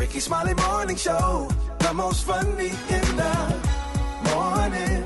Rickey Smiley Morning Show, the most funny in the morning.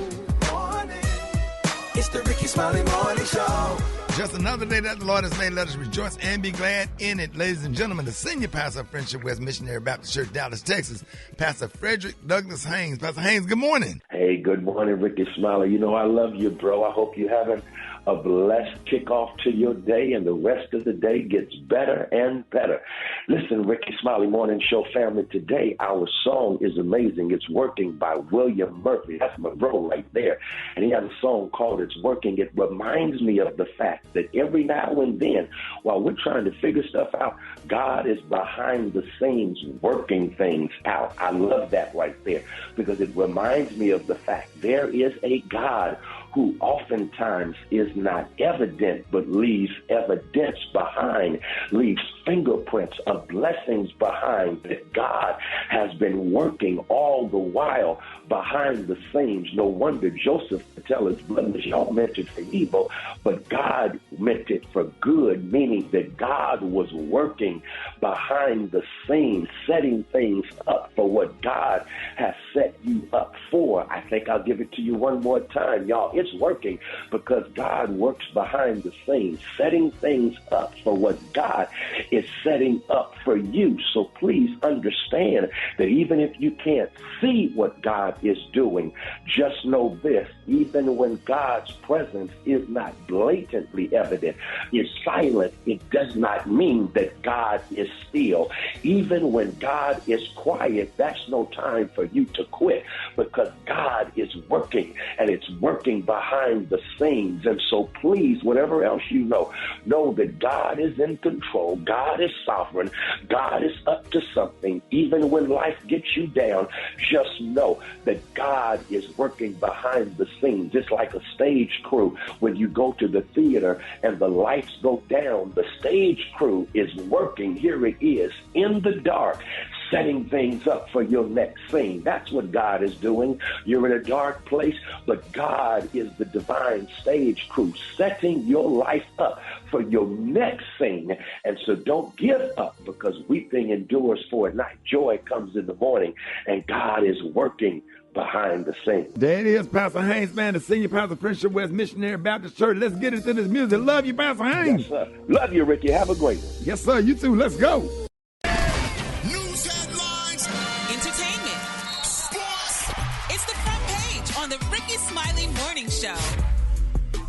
It's the Rickey Smiley Morning Show. Just another day that the Lord has made. Let us rejoice and be glad in it. Ladies and gentlemen, the senior pastor of Friendship West Missionary Baptist Church, Dallas, Texas, Pastor Frederick Douglass Haynes. Pastor Haynes, good morning. Hey, good morning, Rickey Smiley. You know I love you, bro. I hope you're having a blessed kickoff to your day, and the rest of the day gets better and better. Listen, Rickey Smiley Morning Show family, today our song is amazing. It's Working by William Murphy. That's my bro right there. And he has a song called It's Working. It reminds me of the fact that every now and then, while we're trying to figure stuff out, God is behind the scenes working things out. I love that right there because it reminds me of the fact there is a God who oftentimes is not evident but leaves evidence behind, leaves fingerprints of blessings behind, that God has been working all the while behind the scenes. No wonder Joseph could tell his brothers, y'all meant it for evil, but God meant it for good, meaning that God was working behind the scenes, setting things up for what God has set you up for. I think I'll give it to you one more time, y'all. It's working because God works behind the scenes, setting things up for what God is setting up for you. So please understand that even if you can't see what God is doing, just know this: even when God's presence is not blatantly evident, is silent, it does not mean that God is still. Even when God is quiet, that's no time for you to quit, because God is working, and it's working behind the scenes. And so please, whatever else you know that God is in control. God is sovereign. God is up to something. Even when life gets you down, just know that God is working behind the scenes. It's like a stage crew. When you go to the theater and the lights go down, the stage crew is working. Here it is in the dark, setting things up for your next scene. That's what God is doing. You're in a dark place, but God is the divine stage crew, setting your life up for your next scene. And so don't give up, because weeping endures for a night. Joy comes in the morning, and God is working behind the scenes. There it is, Pastor Haynes, man, the senior pastor of Friendship West Missionary Baptist Church. Let's get into this music. Love you, Pastor Haynes. Yes, sir. Love you, Ricky. Have a great one. Yes, sir. You too. Let's go. News headlines, Entertainment. Sports. It's the front page on the Rickey Smiley Morning Show.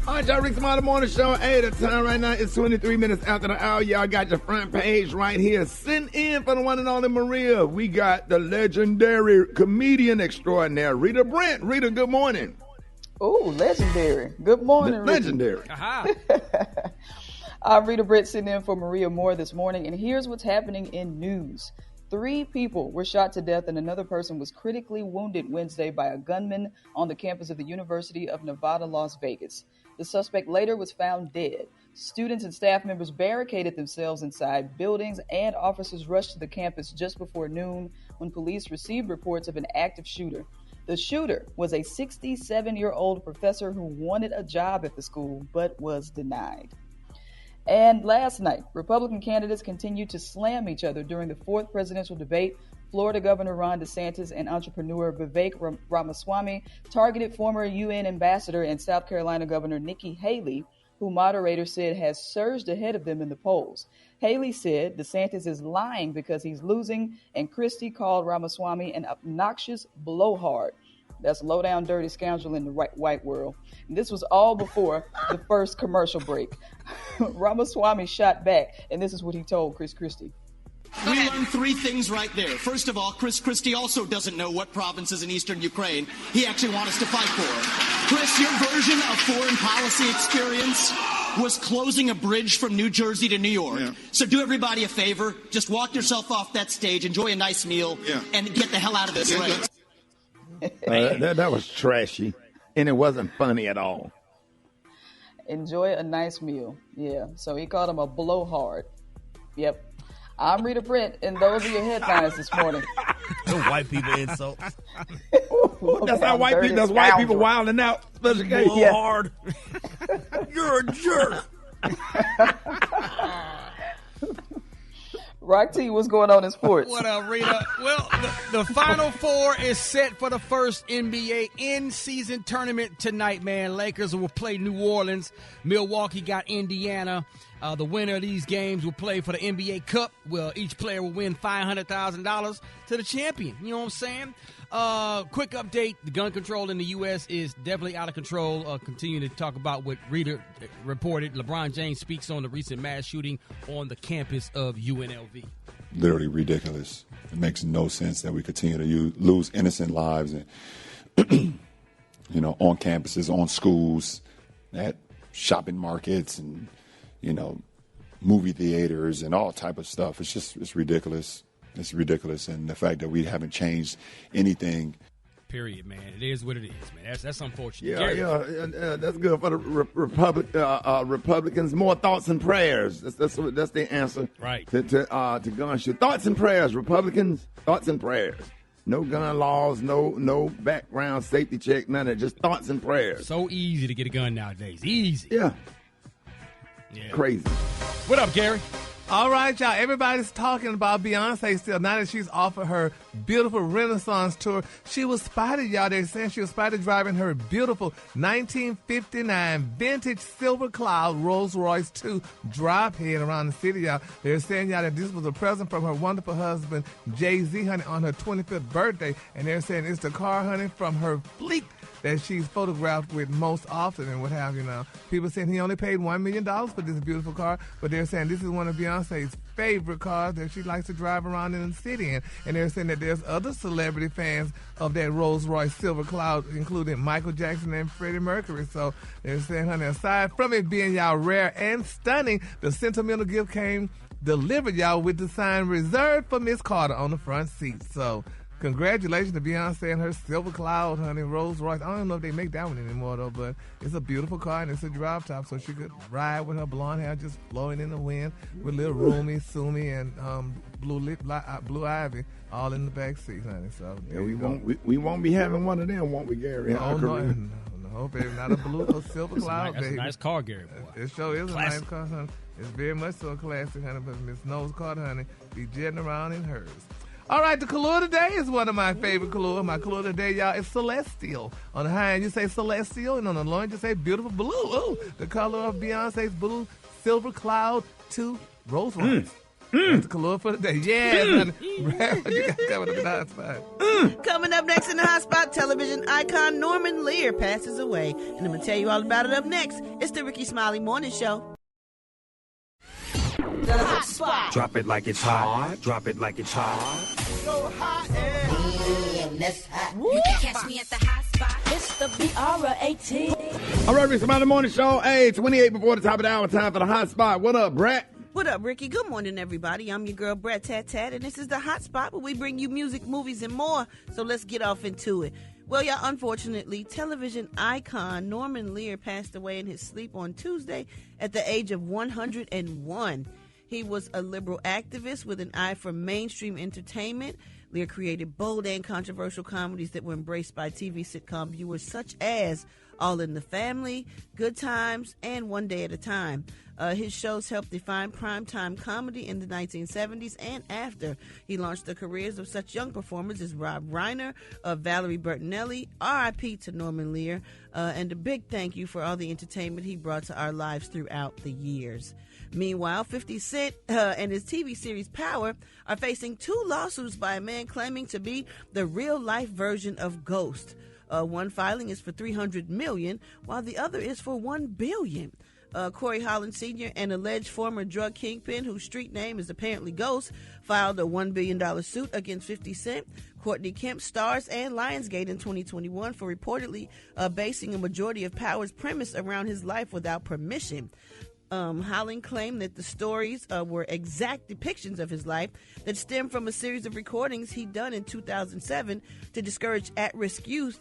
All right, y'all, Rickey Smiley Morning Show. Hey, the time right now is 23 minutes after the hour. Y'all got your front page right here. Send in for the one and only Maria. We got the legendary comedian extraordinaire, Rita Brent. Rita, good morning. Oh, legendary. Good morning, Ricky. Legendary. I'm Rita Brent sitting in for Maria Moore this morning, and here's what's happening in news. 3 people were shot to death and another person was critically wounded Wednesday by a gunman on the campus of the University of Nevada, Las Vegas. The suspect later was found dead. Students and staff members barricaded themselves inside buildings, and officers rushed to the campus just before noon when police received reports of an active shooter. The shooter was a 67-year-old professor who wanted a job at the school but was denied. And last night, Republican candidates continued to slam each other during the 4th presidential debate. Florida Governor Ron DeSantis and entrepreneur Vivek Ramaswamy targeted former UN ambassador and South Carolina Governor Nikki Haley, who moderators said has surged ahead of them in the polls. Haley said DeSantis is lying because he's losing, and Christie called Ramaswamy an obnoxious blowhard. That's low-down, dirty scoundrel in the white world. And this was all before the first commercial break. Ramaswamy shot back, and this is what he told Chris Christie. We learned 3 things right there. First of all, Chris Christie also doesn't know what provinces in eastern Ukraine he actually wants us to fight for. Chris, your version of foreign policy experience was closing a bridge from New Jersey to New York. Yeah. So do everybody a favor. Just walk yourself off that stage, enjoy a nice meal, and get the hell out of this race. That was trashy, and it wasn't funny at all. Enjoy a nice meal. Yeah, so he called him a blowhard. Yep. I'm Rita Brent, and those are your headlines this morning. White people insults. That's how white people. That's white people wilding out. Special case. Hard. You're a jerk. Rock T, what's going on in sports? What up, Rita? Well, the Final Four is set for the first NBA in-season tournament tonight, man. Lakers will play New Orleans. Milwaukee got Indiana. The winner of these games will play for the NBA Cup. Well, each player will win $500,000 to the champion. You know what I'm saying? Quick update. The gun control in the U.S. is definitely out of control. Continue to talk about what Rita reported. LeBron James speaks on the recent mass shooting on the campus of UNLV. Literally ridiculous. It makes no sense that we continue to lose innocent lives and, on campuses, on schools, at shopping markets and, movie theaters and all type of stuff. It's ridiculous. It's ridiculous. And the fact that we haven't changed anything. Period, man. It is what it is, man. That's unfortunate. Yeah, that's good for the Republicans. More thoughts and prayers. That's the answer. Right. To gun shoot. Thoughts and prayers, Republicans. Thoughts and prayers. No gun laws, no background safety check, none of that. Just thoughts and prayers. So easy to get a gun nowadays. Easy. Yeah. Crazy. What up, Gary? All right, y'all. Everybody's talking about Beyonce still. Now that she's off of her beautiful Renaissance tour, she was spotted, y'all. They're saying she was spotted driving her beautiful 1959 vintage Silver Cloud Rolls-Royce 2 drop head around the city, y'all. They're saying, y'all, that this was a present from her wonderful husband, Jay-Z, honey, on her 25th birthday. And they're saying it's the car, honey, from her fleet that she's photographed with most often and what have you now. People saying he only paid $1 million for this beautiful car, but they're saying this is one of Beyonce's favorite cars that she likes to drive around in the city in. And they're saying that there's other celebrity fans of that Rolls-Royce Silver Cloud, including Michael Jackson and Freddie Mercury. So they're saying, honey, aside from it being, y'all, rare and stunning, the sentimental gift came delivered, y'all, with the sign reserved for Miss Carter on the front seat. So congratulations to Beyonce and her Silver Cloud, honey, Rolls Royce. I don't know if they make that one anymore, though, but it's a beautiful car, and it's a drop top, so she could ride with her blonde hair just blowing in the wind with little Rumi, Sumi, and Blue Ivy all in the back seat, honey. So we won't be having one of them, won't we, Gary? No, baby, not a blue or Silver Cloud, That's baby. a nice car, Gary, boy. It sure is Classic. a nice car, honey. It's very much so a classic, honey, but Miss Nose Carter, honey, be jetting around in hers. All right, the color today is one of my favorite colors. My color today, y'all, is celestial. On the high end, you say celestial, and on the low end, you say beautiful blue. Ooh, the color of Beyonce's blue Silver Cloud 2 Rolls Royce. That's the color for today. Yeah, honey. You got coming up in the hot spot. Coming up next in the hot spot, television icon Norman Lear passes away. And I'm going to tell you all about it up next. It's the Rickey Smiley Morning Show. The hot spot. Drop it like it's hot. Drop it like it's hot. So hot and that's hot. You can catch me at the hot spot. It's the BR18. All right, Rickey Smiley Morning Show. Hey, 28 before the top of the hour. Time for the hot spot. What up, Brett? What up, Ricky? Good morning, everybody. I'm your girl, Brett Tat Tat, and this is the hot spot where we bring you music, movies, and more. So let's get off into it. Well, y'all, unfortunately, television icon Norman Lear passed away in his sleep on Tuesday at the age of 101. He was a liberal activist with an eye for mainstream entertainment. Lear created bold and controversial comedies that were embraced by TV sitcom viewers such as All in the Family, Good Times, and One Day at a Time. His shows helped define primetime comedy in the 1970s and after. He launched the careers of such young performers as Rob Reiner, Valerie Bertinelli, R.I.P. to Norman Lear, and a big thank you for all the entertainment he brought to our lives throughout the years. Meanwhile, 50 Cent and his TV series Power are facing 2 lawsuits by a man claiming to be the real-life version of Ghost. One filing is for $300 million, while the other is for $1 billion. Corey Holland Sr., an alleged former drug kingpin whose street name is apparently Ghost, filed a $1 billion suit against 50 Cent. Courtney Kemp stars and Lionsgate in 2021 for reportedly basing a majority of Power's premise around his life without permission. Holland claimed that the stories were exact depictions of his life that stemmed from a series of recordings he'd done in 2007 to discourage at-risk youth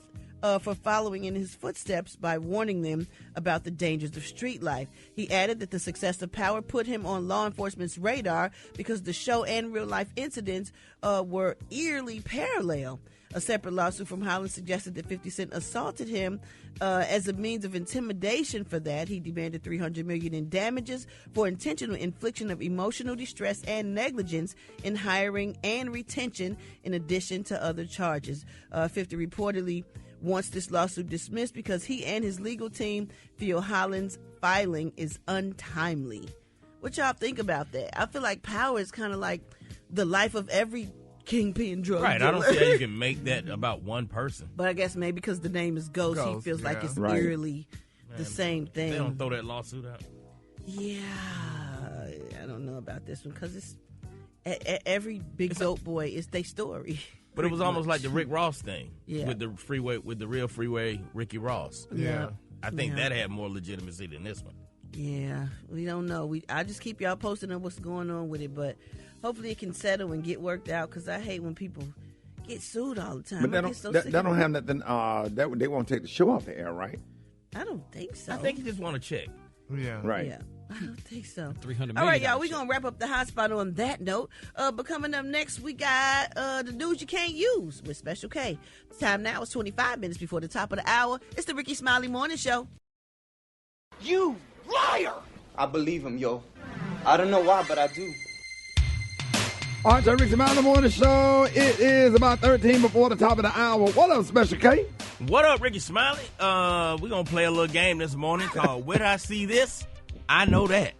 for following in his footsteps by warning them about the dangers of street life. He added that the success of Power put him on law enforcement's radar because the show and real-life incidents were eerily parallel. A separate lawsuit from Holland suggested that 50 Cent assaulted him as a means of intimidation. For that, he demanded $300 million in damages for intentional infliction of emotional distress and negligence in hiring and retention, in addition to other charges. 50 reportedly wants this lawsuit dismissed because he and his legal team feel Holland's filing is untimely. What y'all think about that? I feel like power is kind of like the life of every kingpin drug Right, dealer. I don't see how you can make that about one person. But I guess maybe because the name is Ghost, he feels like it's eerily the same thing. They don't throw that lawsuit out. Yeah, I don't know about this one because it's every big dope boy is their story. But it was almost like the Rick Ross thing Yeah. with the real freeway Ricky Ross. Yeah. I think that had more legitimacy than this one. Yeah, we don't know. I just keep y'all posted on what's going on with it, but hopefully it can settle and get worked out because I hate when people get sued all the time. But I they get so don't, sick they of don't it. have nothing. They won't take the show off the air, right? I don't think so. I think you just want to check. Yeah. Right. Yeah, I don't think so. $300 All right, million y'all, we're going to wrap up the hot spot on that note. But coming up next, we got the news you can't use with Special K. The time now is 25 minutes before the top of the hour. It's the Rickey Smiley Morning Show. You liar! I believe him, yo. I don't know why, but I do. All right, so Rickey Smiley Morning Show. It is about 13 before the top of the hour. What up, Special K? What up, Rickey Smiley? We're going to play a little game this morning called Where Did I See This? I Know That.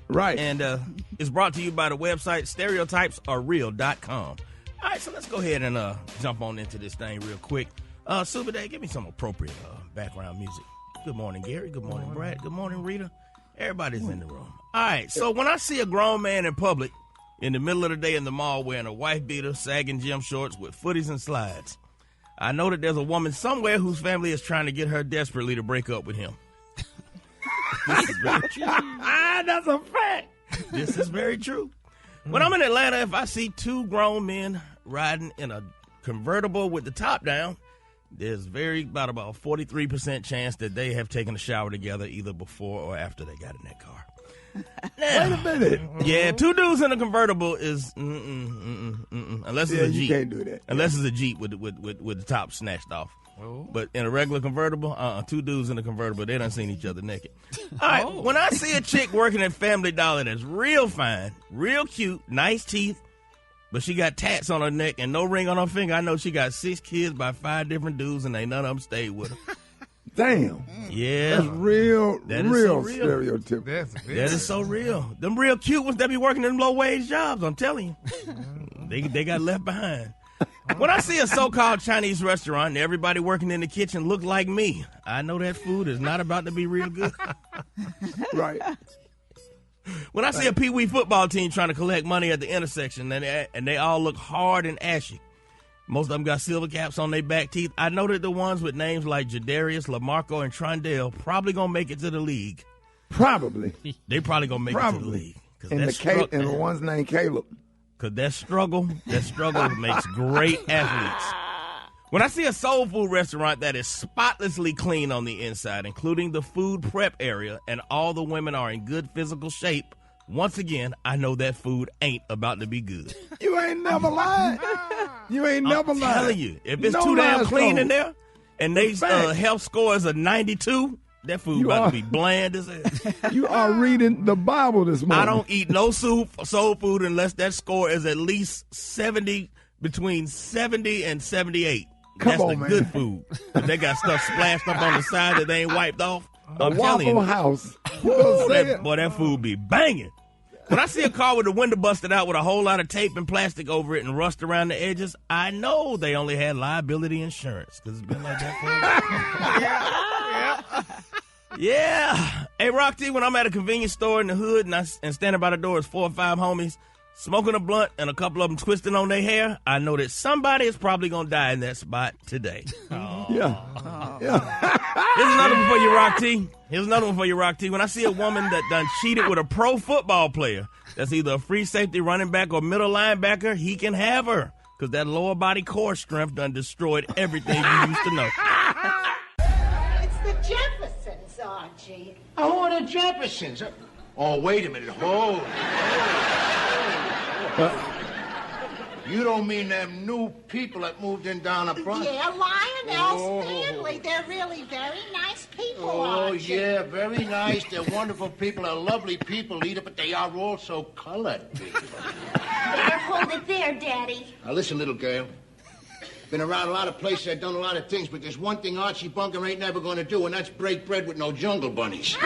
Right. And it's brought to you by the website stereotypesarereal.com. All right, so let's go ahead and jump on into this thing real quick. Super Day, give me some appropriate background music. Good morning, Gary. Good morning, Brad. Good morning, Rita. Everybody's in the room. All right, so when I see a grown man in public in the middle of the day in the mall wearing a wife beater, sagging gym shorts with footies and slides, I know that there's a woman somewhere whose family is trying to get her desperately to break up with him. This is very true. That's a fact. This is very true. When I'm in Atlanta, if I see two grown men riding in a convertible with the top down, there's about a 43% chance that they have taken a shower together either before or after they got in that car. Wait a minute. Yeah, two dudes in a convertible is unless it's a Jeep. You can't do that. Unless it's a Jeep with the top snatched off. Oh. But in a regular convertible, two dudes in a convertible, they done seen each other naked. All right, when I see a chick working at Family Dollar that's real fine, real cute, nice teeth, but she got tats on her neck and no ring on her finger, I know she got 6 kids by 5 different dudes and ain't none of them stayed with her. Damn. Yeah. That's real real. stereotypical. That is so real. Them real cute ones that be working in low-wage jobs, I'm telling you. They got left behind. When I see a so-called Chinese restaurant and everybody working in the kitchen look like me, I know that food is not about to be real good. Right. When I see a Pee Wee football team trying to collect money at the intersection and they all look hard and ashy, most of them got silver caps on their back teeth, I know that the ones with names like Jadarius, LaMarco, and Trondale probably going to make it to the league. Probably. They probably going to make it to the league. And the one's named Caleb. Because that struggle makes great athletes. When I see a soul food restaurant that is spotlessly clean on the inside, including the food prep area, and all the women are in good physical shape, once again, I know that food ain't about to be good. You ain't never lied. You ain't never lied. I'm telling you, if it's too damn clean in there, and they health score is a 92, that food about to be bland as hell. You are reading the Bible this morning. I don't eat no soul food unless that score is at least 70, between 70 and 78. That's the good food. If they got stuff splashed up on the side that they ain't wiped off, I'm telling you. Waffle House. That food be banging. When I see a car with the window busted out with a whole lot of tape and plastic over it and rust around the edges, I know they only had liability insurance because it's been like that for a while. Yeah. Hey, Rock T, when I'm at a convenience store in the hood and standing by the door is 4 or 5 homies smoking a blunt and a couple of them twisting on their hair, I know that somebody is probably going to die in that spot today. Yeah. Here's another one for you, Rock T. Here's another one for you, Rock T. When I see a woman that done cheated with a pro football player that's either a free safety, running back, or middle linebacker, he can have her because that lower body core strength done destroyed everything you used to know. It's the Jeffersons, Archie. Oh, the Jeffersons. Oh, wait a minute. You don't mean them new people that moved in down the front? Yeah, Lionel, Stanley. They're really very nice people, Oh, aren't you? yeah, very nice. They're wonderful people. They're lovely people, Lita, but they are also colored people. There, hold it there, Daddy. Now, listen, little girl. Been around a lot of places, I've done a lot of things, but there's one thing Archie Bunker ain't never going to do, and that's break bread with no jungle bunnies.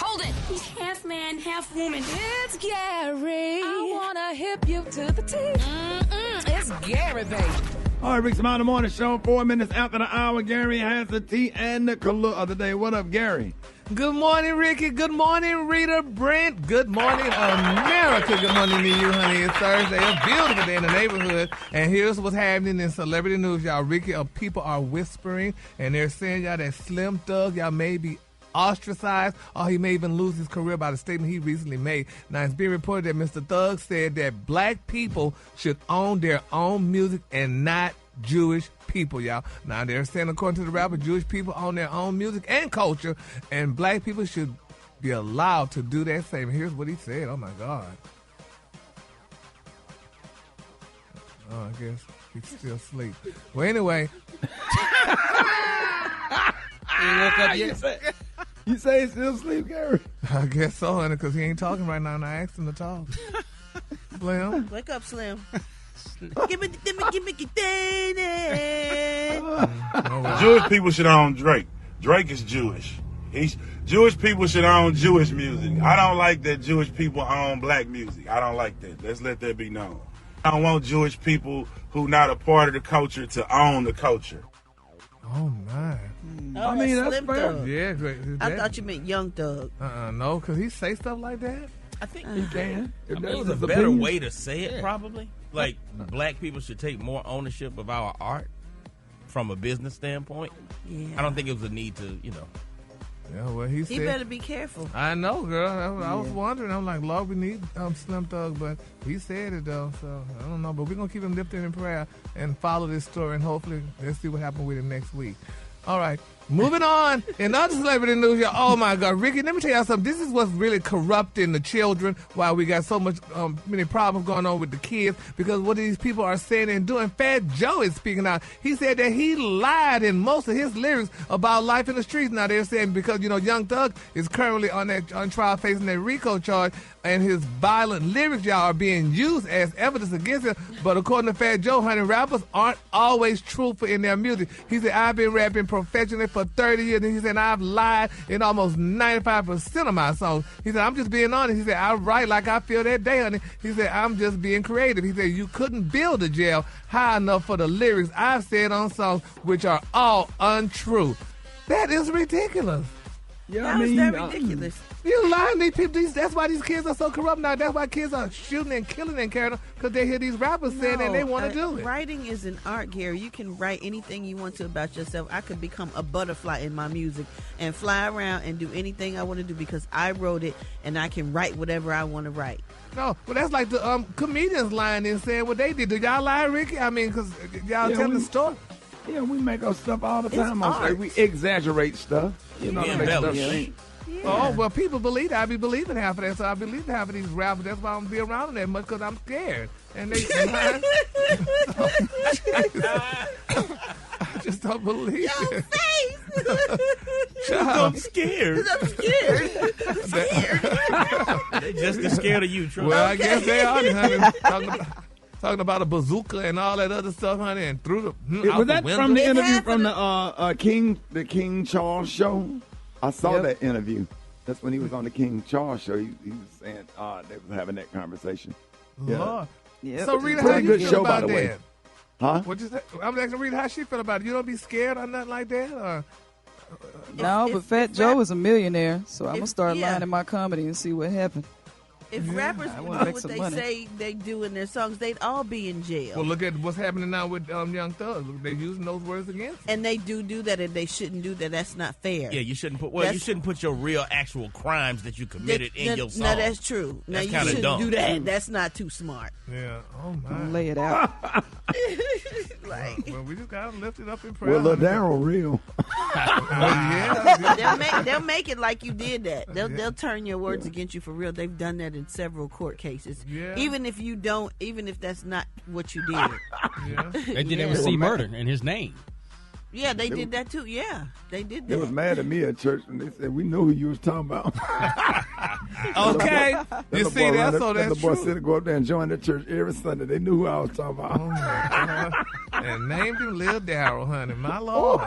Hold it! He's half man, half woman. It's Gary. I wanna hip you to the teeth. It's Gary, baby. All right, Rickey Smiley Morning Show, 4 minutes after the hour. Gary has the tea and the color of the day. What up, Gary? Good morning, Ricky. Good morning, Rita, Brent. Good morning, America. Good morning to you, honey. It's Thursday. A beautiful day in the neighborhood. And here's what's happening in celebrity news, y'all. Ricky, people are whispering, and they're saying, y'all, that Slim Thug, y'all may be ostracized, or he may even lose his career by the statement he recently made. Now, it's being reported that Mr. Thug said that black people should own their own music and not Jewish people, y'all. Now, they're saying, according to the rapper, Jewish people own their own music and culture, and black people should be allowed to do that same. Here's what he said. Oh, my God. Oh, I guess he's still asleep. Well, anyway. He woke up yet? You say he's still asleep, Gary? I guess so, honey, because he ain't talking right now, and I asked him to talk. Slim? Wake up, Slim. Give me, Jewish people should own Drake. Drake is Jewish. Jewish people should own Jewish music. I don't like that Jewish people own black music. I don't like that. Let's let that be known. I don't want Jewish people who not a part of the culture to own the culture. Oh, my. I mean, that's Slim fair. Thug. Yeah, great. I thought you meant Young Thug. No, because he say stuff like that. I think he can. I mean, there's a better way to say it, probably. Like, black people should take more ownership of our art from a business standpoint. Yeah. I don't think it was a need to, Yeah, well, he said. He better be careful. I know, girl. I was wondering. I'm like, Lord, we need Slim Thug, but he said it, though, so I don't know. But we're going to keep him lifted in prayer and follow this story, and hopefully let's see what happens with it next week. All right, moving on. In other celebrity news, oh my God, Ricky, let me tell y'all something. This is what's really corrupting the children, why we got so much many problems going on with the kids, because what these people are saying and doing. Fat Joe is speaking out. He said that he lied in most of his lyrics about life in the streets. Now they're saying because, Young Thug is currently on trial facing that RICO charge, and his violent lyrics, y'all, are being used as evidence against him. But according to Fat Joe, honey, rappers aren't always truthful in their music. He said, I've been rapping professionally for 30 years, and he said, I've lied in almost 95% of my songs. He said, I'm just being honest. He said, I write like I feel that day, honey. He said, I'm just being creative. He said, you couldn't build a jail high enough for the lyrics I've said on songs which are all untrue. That is ridiculous. Yeah, How is that ridiculous? You lying to these people. That's why these kids are so corrupt now. That's why kids are shooting and killing and carrying them, because they hear these rappers saying and they want to do it. Writing is an art, Gary. You can write anything you want to about yourself. I could become a butterfly in my music and fly around and do anything I want to do because I wrote it, and I can write whatever I want to write. No, well, that's like the comedians lying and saying what they did. Do y'all lie, Ricky? I mean, because y'all tell the story. Yeah, we make up stuff all the time. Art. We exaggerate stuff. To make stuff seem. Yeah. Oh, well, people believe that. I be believing half of that, so I believe half of these rappers. That's why I don't be around them that much, because I'm scared. And they I just don't believe Your it. face! I'm scared. I'm scared. They're just as scared of you, Trump. Well, I guess they are, honey. Talking about a bazooka and all that other stuff, honey, and through the Was that window. from the interview from the King Charles show? I saw that interview. That's when he was on the King Charles show. He was saying they was having that conversation. Lord. Yeah. So Rita, Pretty how you good feel show, about by the way. that? Huh? What you say? I'm asking Rita how she feel about it. You don't be scared or nothing like that, or? No, but Fat Joe is a millionaire, so I'm gonna start lining my comedy and see what happens. If rappers I do wanna make what some they money. say they do in their songs, they'd all be in jail. Well, look at what's happening now with Young Thug. They're using those words against him. And they do that, and they shouldn't do that. That's not fair. Yeah, you shouldn't put. Well, you shouldn't put your real, actual crimes that you committed in your song. No, that's true. Now That's you kinda shouldn't dumb. do that. That's not too smart. Yeah. Oh my. Don't lay it out. Like, well, we just gotta lift it up in prayer. Well, Daryl real. Yeah. They'll make it like you did that. They'll turn your words against you for real. They've done that in several court cases. Yeah. Even if that's not what you did. Yeah. They did that with C. Murder in his name. Yeah, they did that too. Yeah, they did that. They was mad at me at church, and they said, we know who you was talking about. Okay. You see, that's the boy true. said to go up there and join the church every Sunday. They knew who I was talking about. Oh, my God. And named him Lil Darryl, honey. My Lord.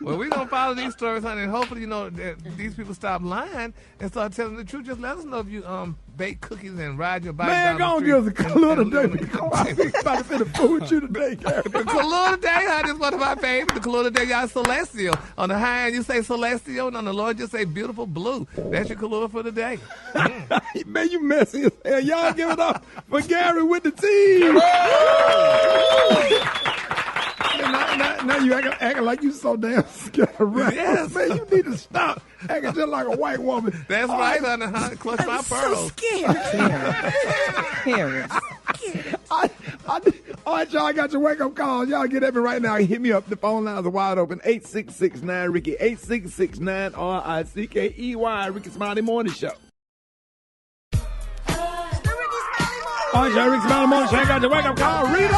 Well, we're going to follow these stories, honey, and hopefully, that these people stop lying and start telling the truth. Just let us know if you bake cookies and ride your bike Man, down the go street. give us a clue today. I'm about to finish fool with you today, Gary. The clue today, honey, is one of my favorites. The clue today, y'all, Celestial. On the high end, you say Celestial, and on the low, you say beautiful blue. That's your clue for the day. Man, you messy as hell. Y'all give it up for Gary with the team. Now you acting like you so damn scared around. Yes. Man, you need to stop acting just like a white woman. That's right, honey. Clutch my pearls. All right, y'all, I got your wake-up calls. Y'all get at me right now. Hit me up. The phone lines are wide open. 866-9-RICKY, 866-9-RICKEY, Rickey Smiley Morning Show. All right, y'all, Rickey Smiley Morning Show. I got your wake-up call. Rita!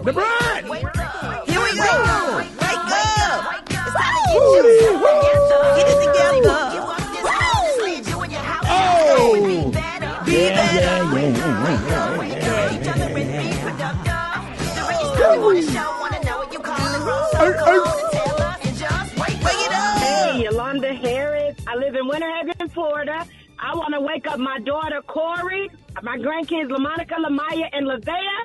The bride! Here we go. Wake up. It's time to get you. Get it together. Oh! Be better. Hey, Yolanda Harris. I live in Winter Haven, Florida. I want to wake up my daughter, Corey, my grandkids, LaMonica, LaMaya, and Lavea.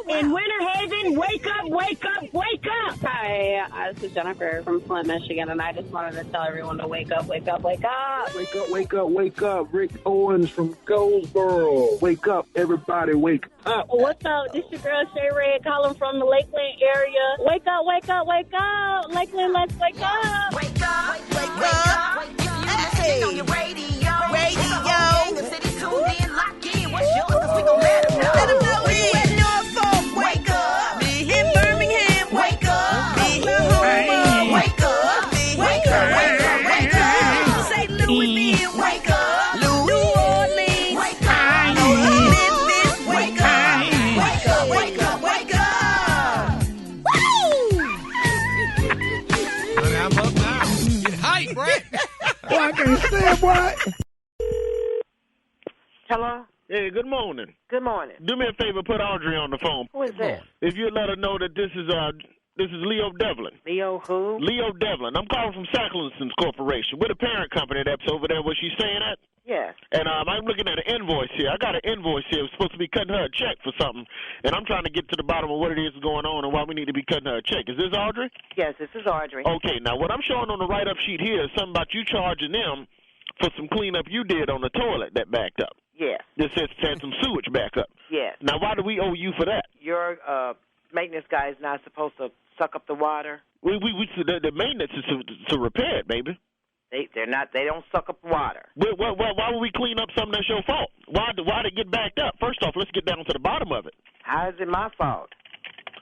In Winter Haven, wake up, wake up, wake up. Hi, this is Jennifer from Flint, Michigan, and I just wanted to tell everyone to wake up, wake up, wake up. Wake up, wake up, wake up. Rick Owens from Goldsboro. Wake up, everybody, wake up. What's up? This your girl, Shay Red, calling from the Lakeland area. Wake up, wake up, wake up. Lakeland, let's wake up. Wake up, wake up. Hey. On your radio. The city's tuned in, locked in. What's yours? Cause we gon' let them know. Let them know we at Norfolk. Wake up. Be in Birmingham. Wake up. Be in Homer. Wake up. Wake up, wake up, wake up. St. Louis, Ben. Wake up. New Orleans. Wake up. Memphis. Wake up. Wake up, wake up, wake up. Woo! Honey, I'm up now. Get hype, Brett. Boy, I can't stand, boy. Hello? Hey, good morning. Good morning. Do me a favor, put Audrey on the phone. Who is that? If you let her know that this is Leo Devlin. Leo who? Leo Devlin. I'm calling from Sacklinson's Corporation. We're the parent company that's over there where she's staying at. Yes. And I'm looking at an invoice here. I got an invoice here. We're supposed to be cutting her a check for something. And I'm trying to get to the bottom of what it is going on and why we need to be cutting her a check. Is this Audrey? Yes, this is Audrey. Okay, now what I'm showing on the write-up sheet here is something about you charging them for some cleanup you did on the toilet that backed up. Yes. This says had some sewage back up. Yes. Now, why do we owe you for that? Your maintenance guy is not supposed to suck up the water. The maintenance is to repair it, baby. They're not. They don't suck up water. Why would we clean up something that's your fault? Why did it get backed up? First off, let's get down to the bottom of it. How is it my fault?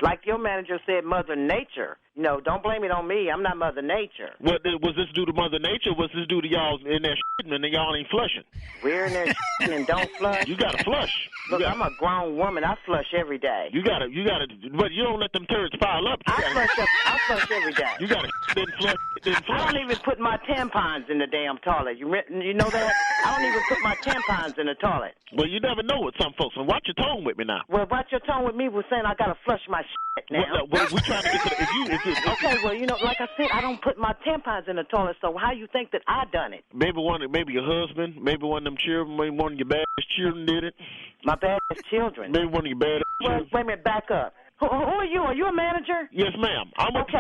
Like your manager said, Mother Nature. No, don't blame it on me. I'm not Mother Nature. Was this due to Mother Nature? Was this due to y'all in there shitting and y'all ain't flushing? We're in there shitting and don't flush. You gotta flush. Look, I'm a grown woman. I flush every day. You gotta, but you don't let them turds pile up. I flush every day. You gotta then flush. I don't even put my tampons in the damn toilet. You know that? I don't even put my tampons in the toilet. Well, you never know with some folks. And watch your tone with me now. Well, watch your tone with me was saying I gotta flush my shit now. Well, we trying to get to the, okay, well, like I said, I don't put my tampons in the toilet, so how you think that I done it? Maybe your husband, maybe one of them children, maybe one of your bad children did it. My bad children? Maybe one of your bad children. Wait a minute, back up. Who are you? Are you a manager? Yes, ma'am. I'm one of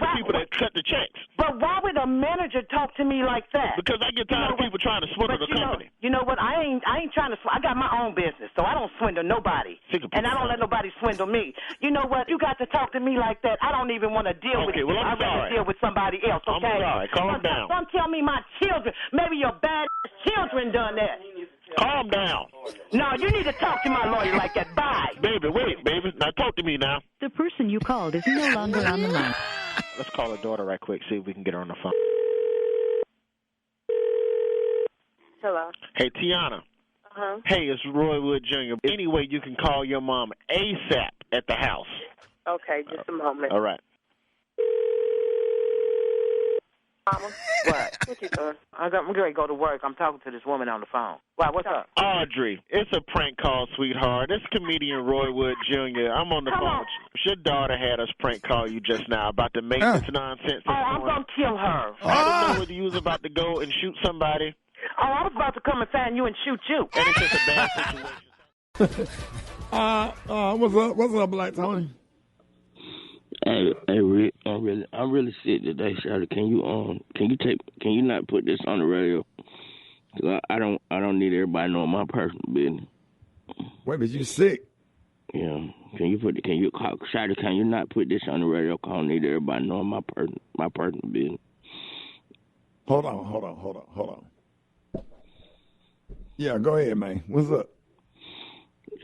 the people that cut the checks. But why would a manager talk to me like that? Because I get tired of people trying to swindle the company. You know what? I ain't trying to. I got my own business, so I don't swindle nobody, and I don't let nobody swindle me. You know what? You got to talk to me like that. I don't even want to deal with you. Well, I'd rather deal with somebody else. Okay. I'm sorry. Calm down. Don't tell me my children. Maybe your bad children done that. Calm down. No, you need to talk to my lawyer like that. Bye. Baby, wait, baby. Now talk to me now. The person you called is no longer on the line. Let's call her daughter right quick, see if we can get her on the phone. Hello. Hey, Tiana. Uh-huh. Hey, it's Roy Wood Jr. Anyway, you can call your mom ASAP at the house. Okay, just a moment. All right. Mama, what you doing? I'm getting ready to go to work. I'm talking to this woman on the phone. Wow, what's up? Audrey, it's a prank call, sweetheart. It's comedian Roy Wood Jr. I'm on the phone. Your daughter had us prank call you just now about the maintenance nonsense. Oh, I'm going to kill her. I don't know whether you was about to go and shoot somebody. Oh, I was about to come and find you and shoot you. And it's just a bad situation. What's up, Black Tony? Hey, Rick, I'm really sick today, Shawty. Can you not put this on the radio? 'Cause I don't need everybody knowing my personal business. Wait, but you sick? Yeah. Can you call Shawty? Can you not put this on the radio? 'Cause I don't need everybody knowing my personal business. Hold on. Yeah, go ahead, man. What's up?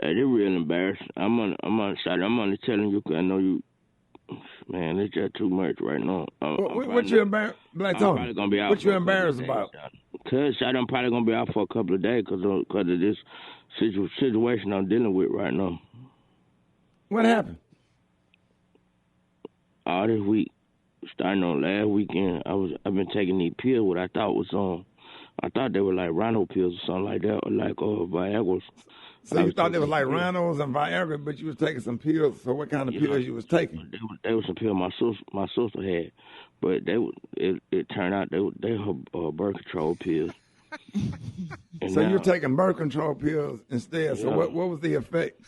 Yeah, they're real embarrassing. I'm only telling you 'cause I know you. Man, it's just too much right now. What you embarrassed, Black Tony? What you embarrassed about? Cause I'm probably gonna be out for a couple of days because of this situation I'm dealing with right now. What happened? All this week, starting on last weekend, I've been taking these pills. What I thought they were like rhino pills or something like that, or like Viagra's. So you thought they were like rhinos and Viagra, but you was taking some pills. So what kind of pills you was taking? They were some pills my sister had, but it turned out they her birth control pills. So you're taking birth control pills instead. So what was the effect?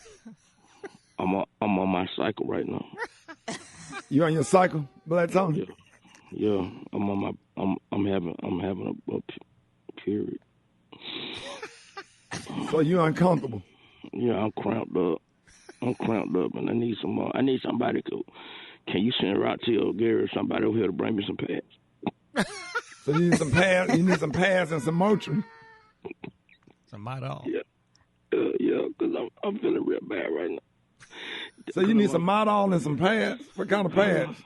I'm on my cycle right now. You on your cycle, Black Tony? Yeah. I'm having a period. So you uncomfortable? Yeah, I'm cramped up, and I need some more. I need somebody to. Can you send Roxy or Gary or somebody over here to bring me some pads? So you need some pads. You need some pads and some Motrin. Some Midol. Yeah, because I'm feeling real bad right now. So you need some Midol and some pads. What kind of pads?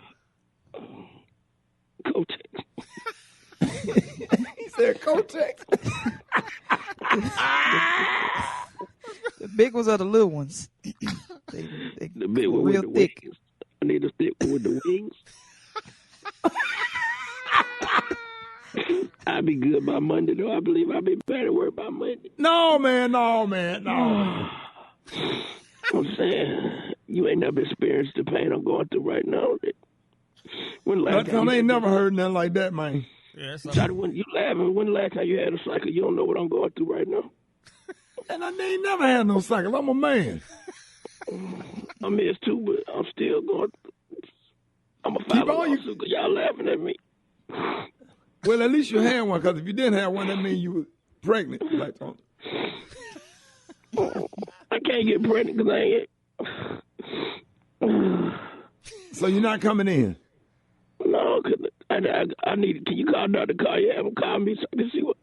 Kotex. He said Kotex. The big ones are the little ones. they the big one real with the thick. Wings. I need a thick one with the wings. I'll be good by Monday, though. I believe I'll be better to work by Monday. No, man. I'm saying, you ain't never experienced the pain I'm going through right now. I ain't never heard nothing like that, man. Yeah, when you laughing, when the last time you had a cycle, you don't know what I'm going through right now. And I ain't never had no cycle. I'm a man. I miss too, but I'm still going through. I'm a file lawsuit because y'all laughing at me. Well, at least you had one, because if you didn't have one, that means you were pregnant. Like, I can't get pregnant because I ain't. So you're not coming in? No, because I need. Can you call Dr. Carr? You have him call me so I can see what.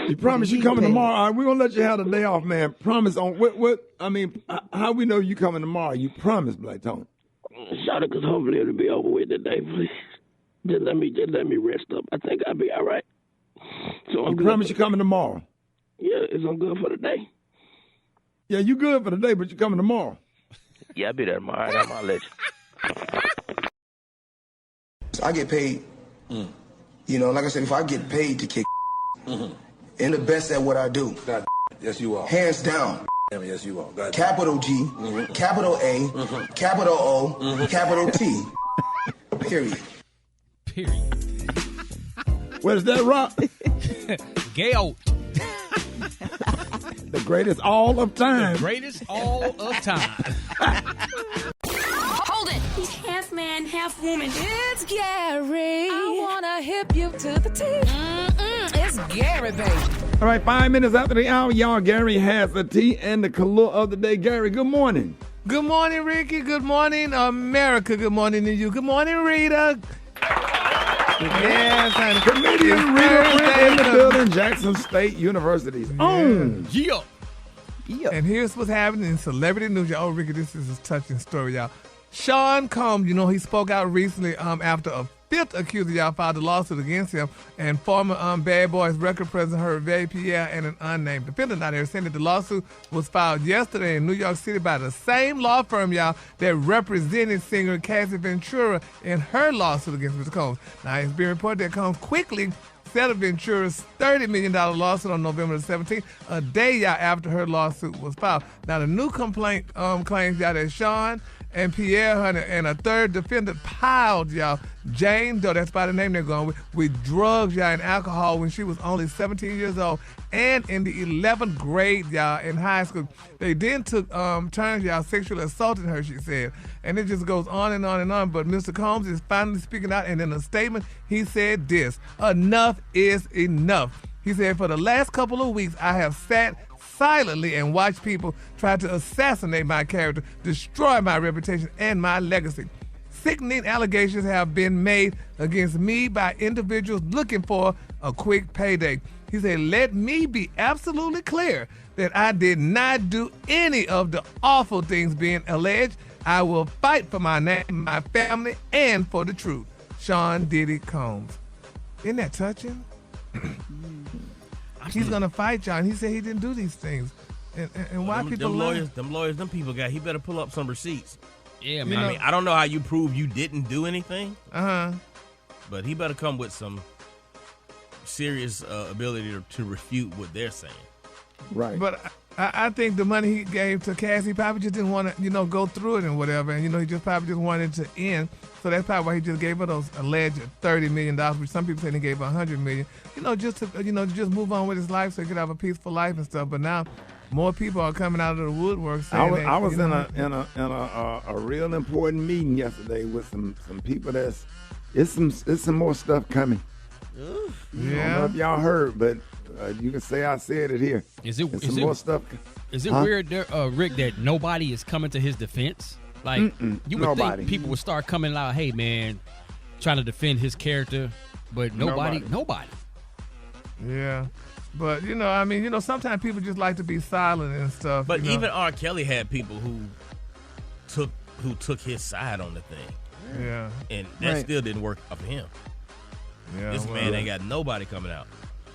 You promise you coming tomorrow? All right, we're gonna let you have the day off, man. Promise on what? I mean, how we know you coming tomorrow? You promise, Black Tony. Shout it, because hopefully it'll be over with today, please. Just let me rest up. I think I'll be all right. So you promise you coming tomorrow? Yeah, I'm good for the day. Yeah, you good for the day, but you coming tomorrow? Yeah, I'll be there tomorrow. I got my lecture. I get paid. You know, like I said before, I get paid to kick. And the best at what I do. God, yes, you are. Hands down. Yes, you are. God. Capital G, capital A, capital O, capital T. Period. Where's that rock? Gail. The greatest all of time. The greatest all of time. Hold it. He's half man, half woman. It's Gary. I wanna hip you to the T. It's Gary, baby. All right, 5 minutes after the hour, y'all. Gary has the tea and the color of the day. Gary, good morning. Good morning, Ricky. Good morning, America. Good morning to you. Good morning, Rita. Yes, honey. Comedian Rita Brent in the building, Jackson State University's own. Yeah. And here's what's happening in celebrity news. Oh, Ricky, this is a touching story, y'all. Sean Combs, he spoke out recently after a fifth accuser, y'all, filed a lawsuit against him, and former Bad Boys record president Hervé Pierre and an unnamed defendant out there saying that the lawsuit was filed yesterday in New York City by the same law firm, y'all, that represented singer Cassie Ventura in her lawsuit against Mr. Combs. Now, it's been reported that Combs quickly settled Ventura's $30 million lawsuit on November the 17th, a day, y'all, after her lawsuit was filed. Now, the new complaint claims, y'all, that Sean and Pierre Hunter and a third defendant piled, y'all, Jane Doe, that's by the name they're going with drugs, y'all, and alcohol when she was only 17 years old and in the 11th grade, y'all, in high school. They then took turns, y'all, sexually assaulting her, she said. And it just goes on and on and on. But Mr. Combs is finally speaking out, and in a statement, he said this: enough is enough. He said, for the last couple of weeks, I have sat silently and watched people try to assassinate my character, destroy my reputation and my legacy. Sickening allegations have been made against me by individuals looking for a quick payday. He said, let me be absolutely clear that I did not do any of the awful things being alleged. I will fight for my name, my family, and for the truth. Sean Diddy Combs. Isn't that touching? He's going to fight y'all, and he said he didn't do these things. And why people them lawyers, them people he better pull up some receipts. Yeah, man. I mean, I don't know how you prove you didn't do anything. Uh-huh. But he better come with some serious ability to refute what they're saying. Right. But I think the money he gave to Cassie, he probably just didn't want to, go through it and whatever. And, he just probably just wanted it to end. So that's probably why he just gave her those alleged $30 million, which some people say he gave her $100 million, just to, just move on with his life so he could have a peaceful life and stuff. But now more people are coming out of the woodwork saying I was in a real important meeting yesterday with some people it's some more stuff coming. Yeah. I don't know if y'all heard, but you can say I said it here. More stuff. Is it weird, Rick, that nobody is coming to his defense? Like, you would think people would start coming out, hey, man, trying to defend his character, but nobody. Yeah. But, sometimes people just like to be silent and stuff. But even R. Kelly had people who took his side on the thing. Yeah. And that still didn't work out for him. Yeah, this man ain't got nobody coming out.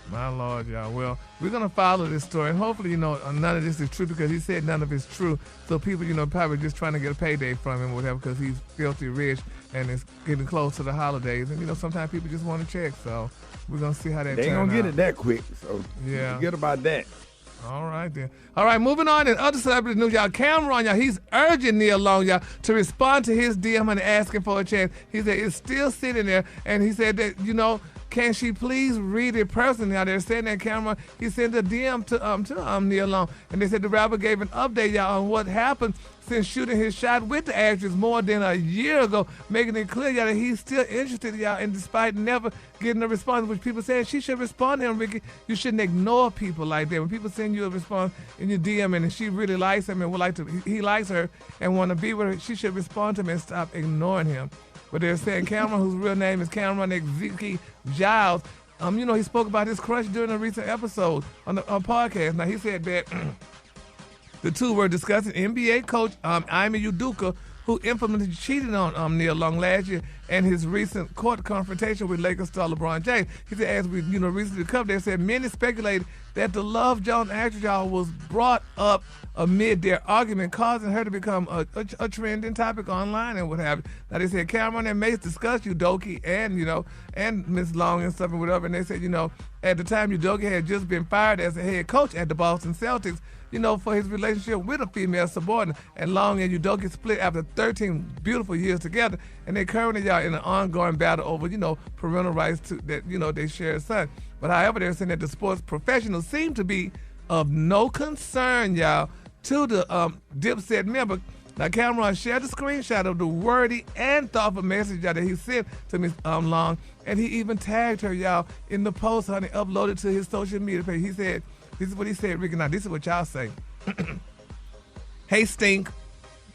My Lord, y'all. Well, we're going to follow this story, and hopefully, none of this is true because he said none of it's true. So people, probably just trying to get a payday from him or whatever because he's filthy rich and it's getting close to the holidays. And, sometimes people just want to check. So we're going to see how that turns out. They ain't going to get it that quick. So forget about that. All right, then. All right, moving on. In other celebrity news, y'all, Cameron, y'all, he's urging Nia Long, y'all, to respond to his DM and asking for a chance. He said it's still sitting there, and he said that, can she please read it personally? Now they're saying that Cameron, he sent a DM to Nia Long, and they said the rapper gave an update, y'all, on what happened since shooting his shot with the actress more than a year ago, making it clear, y'all, that he's still interested, y'all, and despite never getting a response, which people say she should respond to him, Ricky. You shouldn't ignore people like that. When people send you a response in your DM and she really likes him and would like to, he likes her and want to be with her, she should respond to him and stop ignoring him. But they're saying Cameron, whose real name is Cameron Ezekiel Giles, he spoke about his crush during a recent episode on the podcast. Now, he said that the two were discussing NBA coach Ime Udoka, who infamously cheated on Nia Long last year, and his recent court confrontation with Lakers star LeBron James. He said, as we recently covered, they said many speculated that the Love Jones actress, y'all, was brought up amid their argument, causing her to become a trending topic online and what have you. Now, they said Cameron and Mace discussed Udoka and Miss Long and stuff and whatever, and they said, at the time Udoka had just been fired as a head coach at the Boston Celtics, for his relationship with a female subordinate. And Long and Udoka split after 13 beautiful years together, and they currently, y'all, in an ongoing battle over, parental rights that, they share a son. But however, they're saying that the sports professionals seem to be of no concern, y'all, to the Dipset member. Now, Cameron shared a screenshot of the wordy and thoughtful message, y'all, that he sent to Ms. Long, and he even tagged her, y'all, in the post, honey, uploaded to his social media page. He said, this is what he said, Ricky. Now, this is what y'all say. Hey, Stink.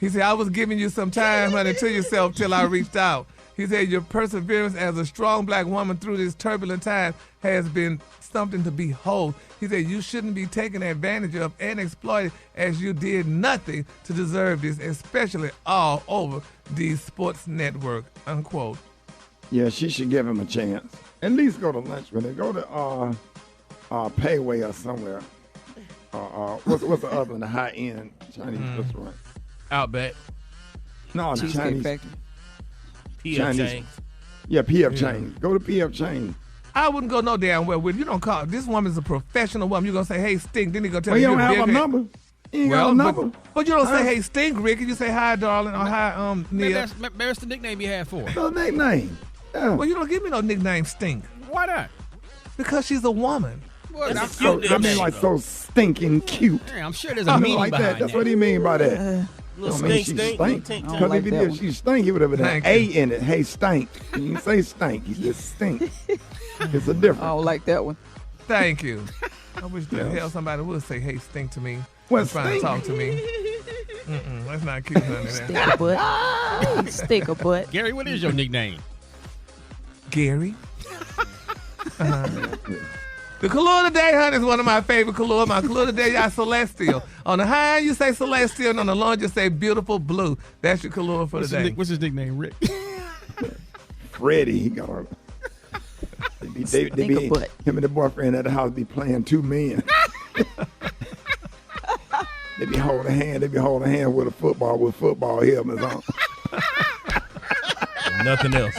He said, I was giving you some time, honey, to yourself till I reached out. He said, your perseverance as a strong black woman through this turbulent time has been something to behold. He said, you shouldn't be taken advantage of and exploited as you did nothing to deserve this, especially all over the sports network, unquote. Yeah, she should give him a chance. At least go to lunch with her. Go to Payway or somewhere. What's the other one? The high-end Chinese restaurant. Outback. No, the Chinese. PF Chinese. Chang's. Yeah, PF Chang's. Go to PF Chang's. I wouldn't go no damn well with you. Don't call. This woman's a professional woman. You're going to say, hey, Stink. Then you're going to tell Well, you you don't have a bigger. number. You ain't got a number. But you don't say, hey, Stink, Ricky. You say, hi, darling, or hi, Nia. Maybe that's the nickname you had for her. No nickname. Yeah. Well, you don't give me no nickname, Stink. Why not? Because she's a woman. Well, I mean, like so stinking cute. Yeah, I'm sure there's a meaning like behind that. That's that. what he mean by that. Little I mean, stink. Because like if that she stink, he would have been an Thank A you. in it. Hey, stink. He didn't say stink. He said stink. It's a difference. I don't like that one. Thank you. I wish the hell somebody would say, hey, Stink to me. Well, trying to stink. talk to me. That's not cute, honey. Stick a butt. Stick a butt. Gary, what is your nickname? Gary. The color of the day, honey, is one of my favorite colors. My color of the day, y'all, Celestial. On the high end, you say Celestial, and on the low end, you say Beautiful Blue. That's your color for the day. What's his nickname, Rick? Freddie, he got her. They be him and the boyfriend at the house be playing two men. They be holding hand. They be holding hand with football helmets on. Nothing else.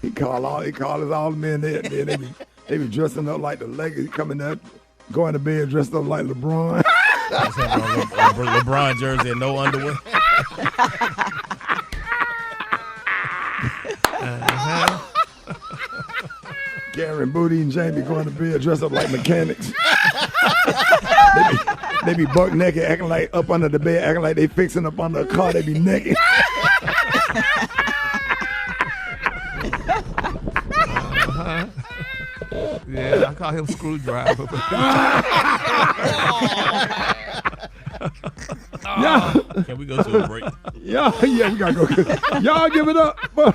He call all the men there. They be dressing up like the Lakers, coming up, going to bed dressed up like LeBron. Just having on a LeBron jersey and no underwear. Gary and Booty and Jamie going to bed dressed up like mechanics. they be buck naked, acting like up under the bed, acting like they fixing up under a car. They be naked. Yeah, I call him Screwdriver. Can we go to a break? Yeah, we gotta go. Y'all give it up for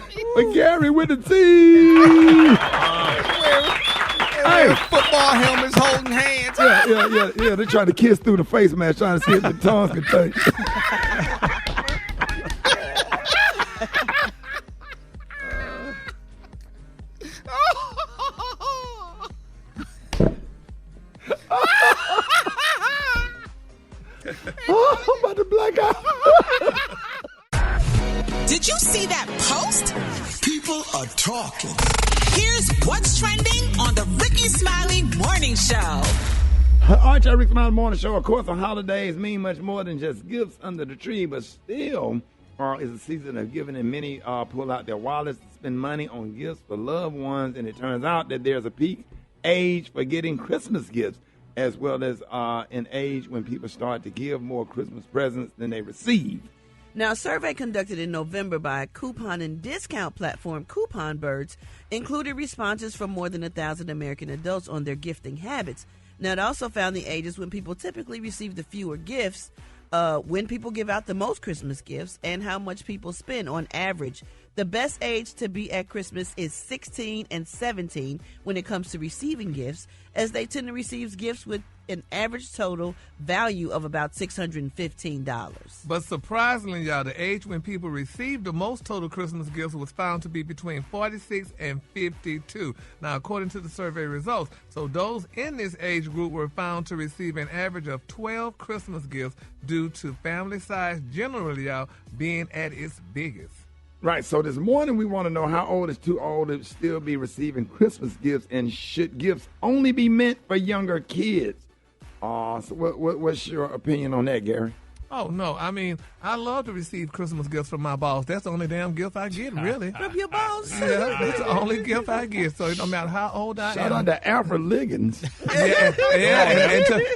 Gary with the team. Hey, football helmets holding hands. Yeah. They're trying to kiss through the face mask, trying to see if the tongues can touch. I'm about to black out. Did you see that post? People are talking. Here's what's trending on the Rickey Smiley Morning Show. All right, y'all, Rickey Smiley Morning Show. Of course, the holidays mean much more than just gifts under the tree, but still is a season of giving, and many pull out their wallets to spend money on gifts for loved ones, and it turns out that there's a peak age for getting Christmas gifts, as well as an age when people start to give more Christmas presents than they receive. Now, a survey conducted in November by coupon and discount platform Coupon Birds included responses from more than 1,000 American adults on their gifting habits. Now, it also found the ages when people typically receive the fewer gifts, when people give out the most Christmas gifts, and how much people spend on average. The best age to be at Christmas is 16 and 17 when it comes to receiving gifts, as they tend to receive gifts with an average total value of about $615. But surprisingly, y'all, the age when people received the most total Christmas gifts was found to be between 46 and 52. Now, according to the survey results, so those in this age group were found to receive an average of 12 Christmas gifts due to family size generally, y'all, being at its biggest. Right, so this morning we want to know how old is too old to still be receiving Christmas gifts, and should gifts only be meant for younger kids? So what's your opinion on that, Gary? Oh, no. I mean, I love to receive Christmas gifts from my boss. That's the only damn gift I get, really. From your boss? Yeah, that's the only gift I get. So no matter how old I am. Shout out to Alfred Liggins.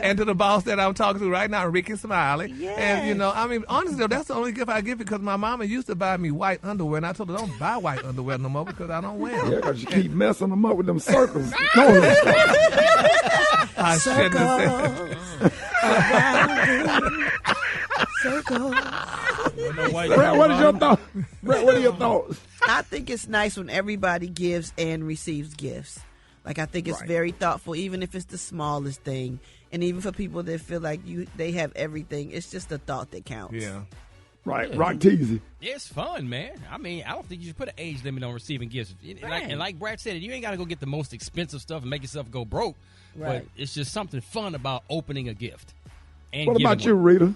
and to the boss that I'm talking to right now, Rickey Smiley. Yes. And, you know, I mean, honestly, though, that's the only gift I get because my mama used to buy me white underwear, and I told her, don't buy white underwear no more because I don't wear them. Yeah, because you keep messing them up with them circles. I shouldn't have said. Brett, what is your thought? Brett, what are your thoughts? I think it's nice when everybody gives and receives gifts. Like, I think it's very thoughtful, even if it's the smallest thing. And even for people that feel like they have everything, it's just the thought that counts. Yeah. Right. Rock teasy. It's fun, man. I mean, I don't think you should put an age limit on receiving gifts. And like Brad said, you ain't got to go get the most expensive stuff and make yourself go broke. Right. But it's just something fun about opening a gift. And What about you, Rita?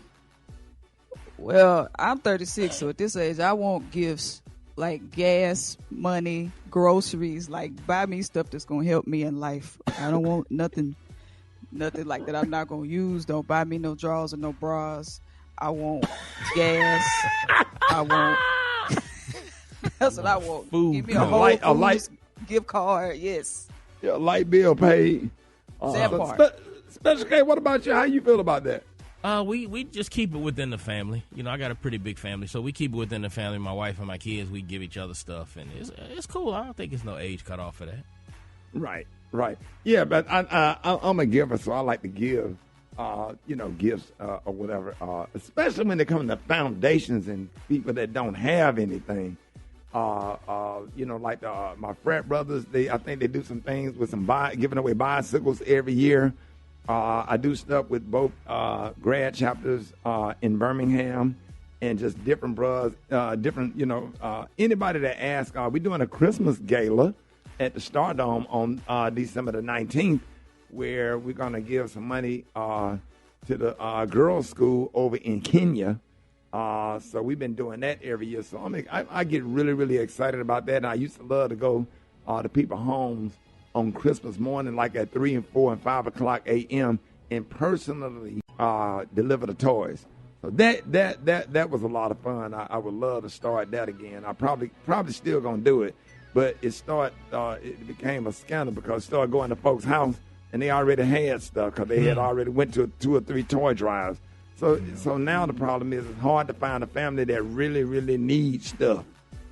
Well, I'm 36, so at this age, I want gifts like gas, money, groceries. Like, buy me stuff that's going to help me in life. I don't want nothing like that I'm not going to use. Don't buy me no drawers or no bras. I want gas. I want. That's what I want. Food. Give me a whole light gift card. Yes. Yeah, light bill paid. That part. Special K, what about you? How you feel about that? We just keep it within the family. You know, I got a pretty big family, so we keep it within the family. My wife and my kids, we give each other stuff, and it's cool. I don't think there's no age cut off for that. Right. Yeah, but I'm a giver, so I like to give, gifts or whatever, especially when they come to foundations and people that don't have anything. Like my frat brothers, I think they do some things with giving away bicycles every year. I do stuff with both grad chapters in Birmingham and just different bros, anybody that asks. We're doing a Christmas gala at the Stardome on December the 19th, where we're going to give some money to the girls' school over in Kenya. So we've been doing that every year. So I get really, really excited about that. And I used to love to go to people's homes on Christmas morning, like at 3 and 4 and 5 o'clock a.m. and personally deliver the toys. So that was a lot of fun. I would love to start that again. I probably still gonna do it, but it became a scandal because I started going to folks' house and they already had stuff because they had already went to 2 or 3 toy drives. So now the problem is it's hard to find a family that really, really needs stuff.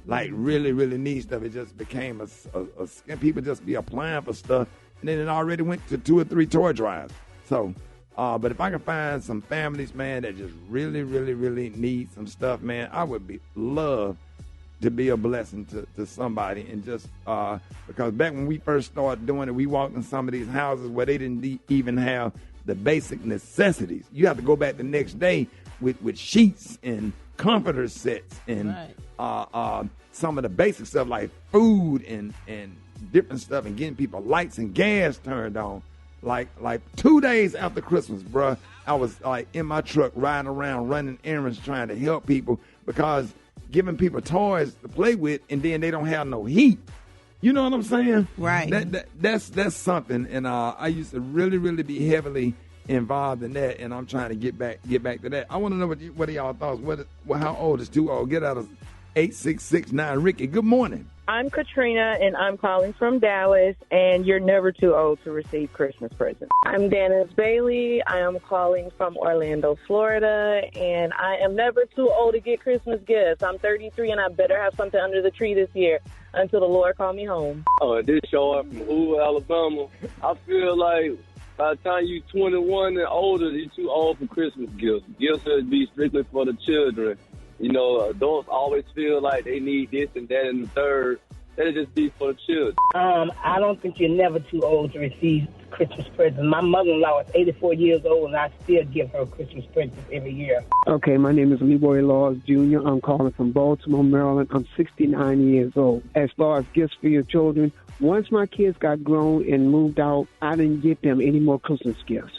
Like really, really needs stuff. It just became a people just be applying for stuff, and then it already went to 2 or 3 toy drives. So, but if I can find some families, man, that just really, really, really need some stuff, man, I would love to be a blessing to somebody. And just because back when we first started doing it, we walked in some of these houses where they didn't even have the basic necessities. You have to go back the next day with sheets and comforter sets and some of the basic stuff like food and different stuff, and getting people lights and gas turned on. Like 2 days after Christmas, bruh, I was like in my truck riding around running errands trying to help people because giving people toys to play with and then they don't have no heat. You know what I'm saying? Right. That's something, and I used to really, really be heavily involved in that, and I'm trying to get back to that. I want to know what are y'all thoughts? How old is too old? Get out of 8669 Ricky. Good morning. I'm Katrina, and I'm calling from Dallas, and you're never too old to receive Christmas presents. I'm Dennis Bailey. I am calling from Orlando, Florida, and I am never too old to get Christmas gifts. I'm 33, and I better have something under the tree this year until the Lord call me home. Oh, this show up from Hoover, Alabama. I feel like by the time you're 21 and older, you're too old for Christmas gifts. Gifts should be strictly for the children. You know, adults always feel like they need this and that and the third. That'll just be for the children. I don't think you're never too old to receive Christmas presents. My mother-in-law is 84 years old, and I still give her Christmas presents every year. Okay, my name is Leroy Laws Jr. I'm calling from Baltimore, Maryland. I'm 69 years old. As far as gifts for your children, once my kids got grown and moved out, I didn't give them any more Christmas gifts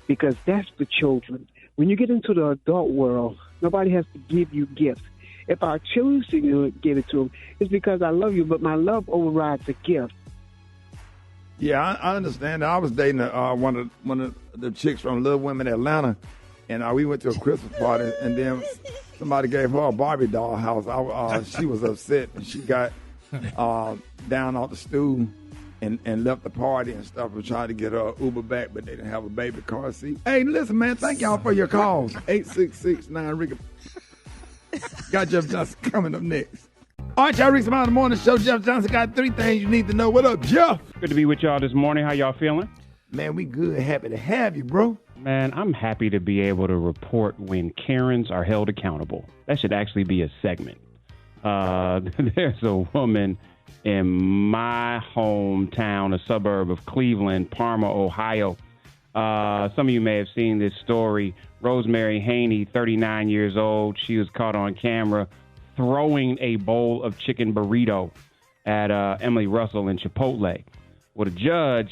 because that's for children. When you get into the adult world, nobody has to give you gifts. If I choose to give it to them, it's because I love you, but my love overrides the gift. Yeah, I understand. I was dating one of the chicks from Little Women Atlanta, and we went to a Christmas party, and then somebody gave her a Barbie doll house. She was upset, and she got down off the stool and left the party and stuff and tried to get her Uber back, but they didn't have a baby car seat. Hey, listen, man, thank y'all for your calls. 8669 Ricky. Got Jeff Johnson coming up next. All right, y'all, Rickey Smiley Morning Show. Jeff Johnson got 3 things you need to know. What up, Jeff? Good to be with y'all this morning. How y'all feeling? Man, we good. Happy to have you, bro. Man, I'm happy to be able to report when Karens are held accountable. That should actually be a segment. There's a woman in my hometown, a suburb of Cleveland, Parma, Ohio. Some of you may have seen this story. Rosemary Haney, 39 years old. She was caught on camera throwing a bowl of chicken burrito at Emily Russell in Chipotle. Well, the judge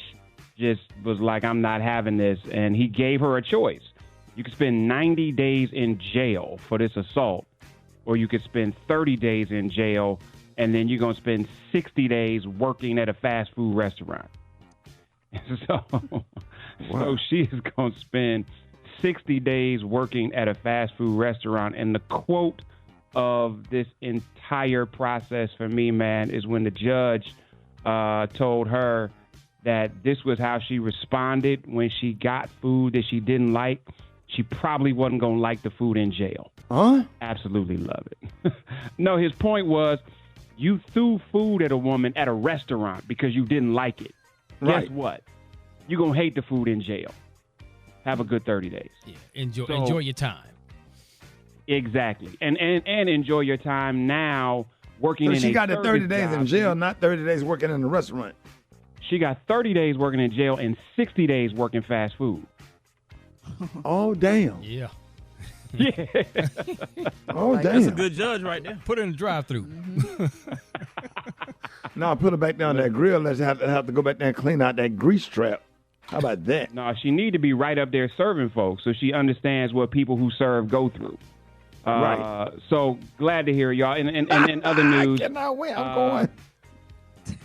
just was like, I'm not having this. And he gave her a choice. You could spend 90 days in jail for this assault, or you could spend 30 days in jail, and then you're going to spend 60 days working at a fast food restaurant. So she is going to spend 60 days working at a fast food restaurant. And the quote of this entire process for me, man, is when the judge told her that this was how she responded when she got food that she didn't like. She probably wasn't going to like the food in jail. Huh? Absolutely love it. No, his point was you threw food at a woman at a restaurant because you didn't like it. Right. Guess what? You're going to hate the food in jail. Have a good 30 days. Yeah, enjoy your time. Exactly. And enjoy your time now working in a So she got the 30 days job. in jail, not 30 days working in the restaurant. She got 30 days working in jail and 60 days working fast food. Oh, damn. Yeah. Yeah. Oh, damn. That's a good judge right there. Put her in the drive-thru. No, put her back down that grill. Let's have to go back there and clean out that grease trap. How about that? No, she need to be right up there serving folks so she understands what people who serve go through. Right. So glad to hear y'all. And in other news, I cannot wait. I'm going.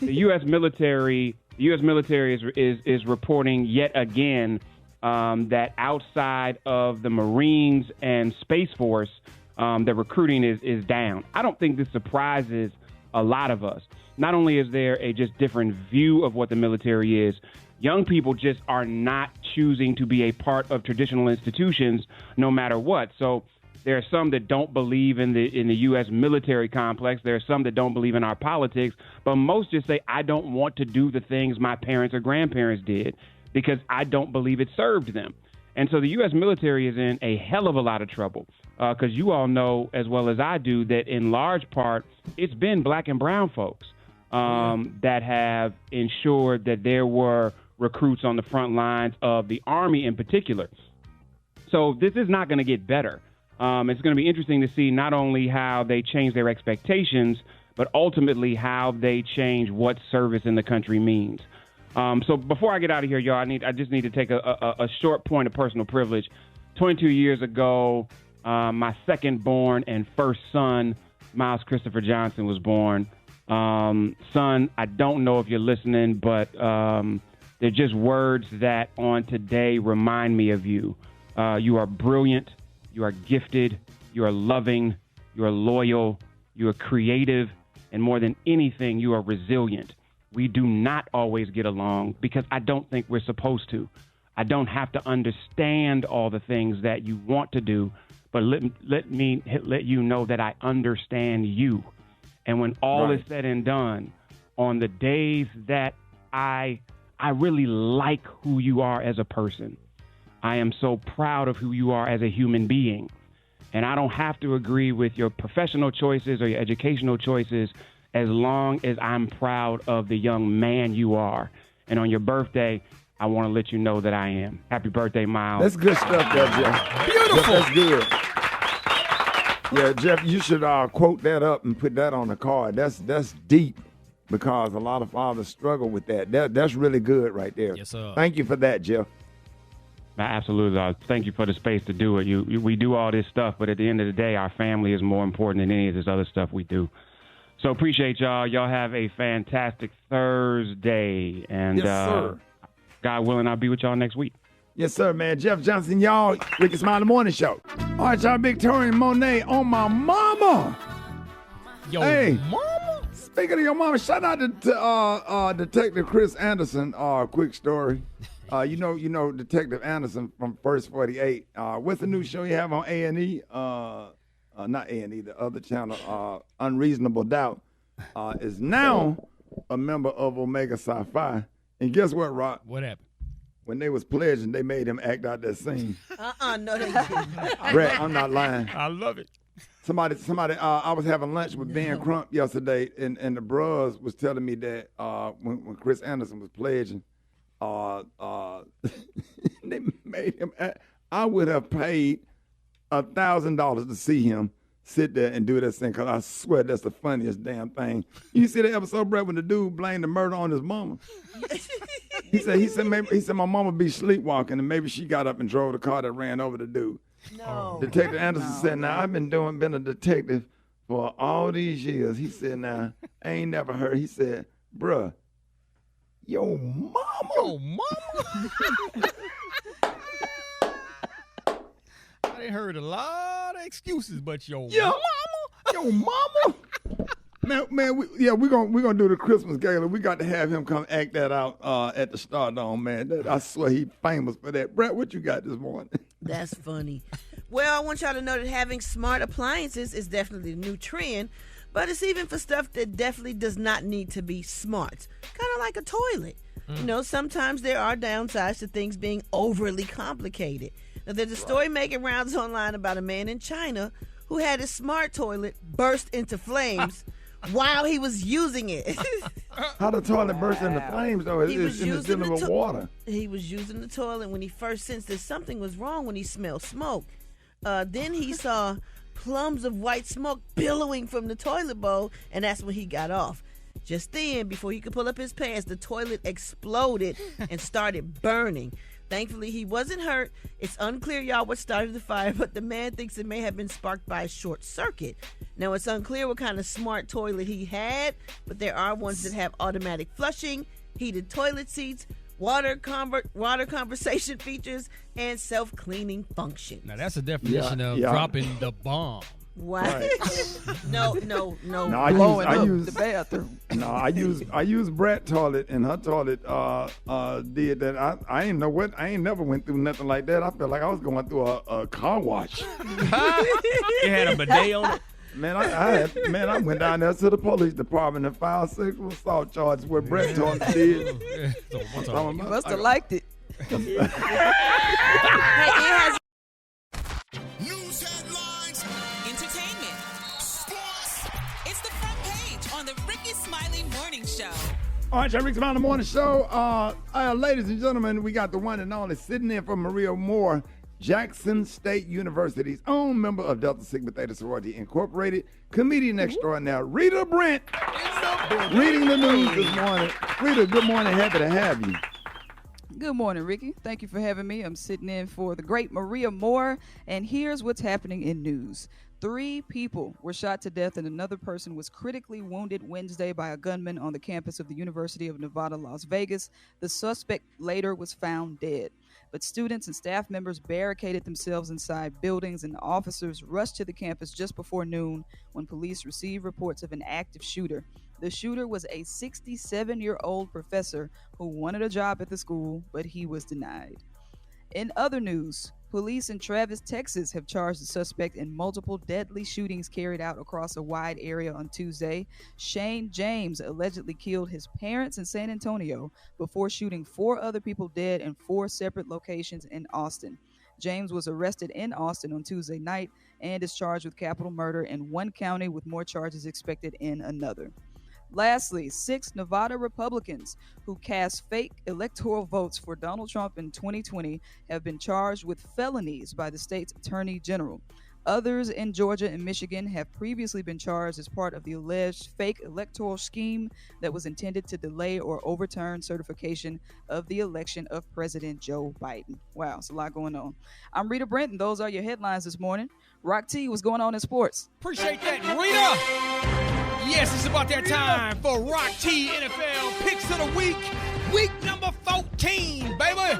The U.S. military is reporting yet again that outside of the Marines and Space Force, the recruiting is down. I don't think this surprises a lot of us. Not only is there a just different view of what the military is, young people just are not choosing to be a part of traditional institutions no matter what. So there are some that don't believe in the U.S. military complex. There are some that don't believe in our politics. But most just say, I don't want to do the things my parents or grandparents did because I don't believe it served them. And so the U.S. military is in a hell of a lot of trouble because you all know as well as I do that in large part it's been black and brown folks that have ensured that there were recruits on the front lines of the Army in particular. So this is not going to get better. It's going to be interesting to see not only how they change their expectations, but ultimately how they change what service in the country means. So before I get out of here, y'all, I just need to take a short point of personal privilege. 22 years ago, my second born and first son, Miles Christopher Johnson, was born. Son, I don't know if you're listening, but they're just words that on today remind me of you. You are brilliant. You are gifted. You are loving. You are loyal. You are creative. And more than anything, you are resilient. We do not always get along because I don't think we're supposed to. I don't have to understand all the things that you want to do, but let me let you know that I understand you. And when all is said and done, on the days that I really like who you are as a person, I am so proud of who you are as a human being. And I don't have to agree with your professional choices or your educational choices as long as I'm proud of the young man you are. And on your birthday, I want to let you know that I am. Happy birthday, Miles. That's good stuff there, Jeff. Beautiful. That's good. Yeah, Jeff, you should quote that up and put that on the card. That's deep because a lot of fathers struggle with that. That's really good right there. Yes, sir. Thank you for that, Jeff. Absolutely. Thank you for the space to do it. We do all this stuff, but at the end of the day, our family is more important than any of this other stuff we do. So appreciate y'all. Y'all have a fantastic Thursday. And yes, sir. God willing, I'll be with y'all next week. Yes, sir, man. Jeff Johnson, y'all. Rickey Smiley Morning Show. All right, y'all. Victoria Monet on my mama. Yo, hey, mama. Speaking of your mama, shout out to Detective Chris Anderson. Quick story. You know Detective Anderson from First 48. What's the new show you have on A&E? Not A&E, the other channel, Unreasonable Doubt, is now a member of Omega Psi-Phi. And guess what, Rock? What happened? When they was pledging, they made him act out that scene. No, they didn't. Brett, I'm not lying. I love it. Somebody. I was having lunch with Ben Crump yesterday, and the bros was telling me that when Chris Anderson was pledging, they made him. I would have paid $1,000 to see him sit there and do that thing, because I swear that's the funniest damn thing. You see the episode, Brett, when the dude blamed the murder on his mama? He said my mama be sleepwalking, and maybe she got up and drove the car that ran over the dude. No. Detective Anderson said, now, I've been a detective for all these years. He said, now, I ain't never heard. He said, bruh, yo mama. Yo mama? I heard a lot of excuses, but yo mama? Yo mama? Man, we're gonna do the Christmas gala. We got to have him come act that out at the Stardome, man. I swear he's famous for that. Brett, what you got this morning? That's funny. Well, I want y'all to know that having smart appliances is definitely the new trend, but it's even for stuff that definitely does not need to be smart. Kind of like a toilet. You know, sometimes there are downsides to things being overly complicated. Now, there's a story making rounds online about a man in China who had his smart toilet burst into flames while he was using it. How the toilet burst into flames, though? It's dealing with water. He was using the toilet when he first sensed that something was wrong when he smelled smoke. Then he saw plumes of white smoke billowing from the toilet bowl, and that's when he got off. Just then, before he could pull up his pants, the toilet exploded and started burning. Thankfully, he wasn't hurt. It's unclear, y'all, what started the fire, but the man thinks it may have been sparked by a short circuit. Now, it's unclear what kind of smart toilet he had, but there are ones that have automatic flushing, heated toilet seats, water conversation features, and self-cleaning function. Now, that's a definition of dropping the bomb. What? Right. No. I use the bathroom. No, I use Brett toilet, and her toilet did that. I ain't know what. I ain't never went through nothing like that. I felt like I was going through a car wash. You had a bidet on it? Man, I went down there to the police department and filed sexual assault charges with Brett toilet did. You must have liked it. News headlines, entertainment, sports. It's the front page on the Rickey Smiley Morning Show. All right, Rickey Smiley Morning Show. Ladies and gentlemen, we got the one and only sitting in for Maria Moore, Jackson State University's own member of Delta Sigma Theta Sorority Incorporated, comedian extraordinaire, Rita Brent, reading the news this morning. Rita, good morning. Happy to have you. Good morning, Ricky. Thank you for having me. I'm sitting in for the great Maria Moore, and here's what's happening in news. 3 people were shot to death and another person was critically wounded Wednesday by a gunman on the campus of the University of Nevada, Las Vegas. The suspect later was found dead. But students and staff members barricaded themselves inside buildings, and officers rushed to the campus just before noon when police received reports of an active shooter. The shooter was a 67-year-old professor who wanted a job at the school, but he was denied. In other news, police in Travis, Texas have charged the suspect in multiple deadly shootings carried out across a wide area on Tuesday. Shane James allegedly killed his parents in San Antonio before shooting 4 other people dead in 4 separate locations in Austin. James was arrested in Austin on Tuesday night and is charged with capital murder in one county, with more charges expected in another. Lastly, 6 Nevada Republicans who cast fake electoral votes for Donald Trump in 2020 have been charged with felonies by the state's attorney general. Others in Georgia and Michigan have previously been charged as part of the alleged fake electoral scheme that was intended to delay or overturn certification of the election of President Joe Biden. Wow, it's a lot going on. I'm Rita Brent, and those are your headlines this morning. Rock T, what's going on in sports? Appreciate that, Rita. Yes, it's about that time for Rock T NFL Picks of the Week. Week number 14, baby.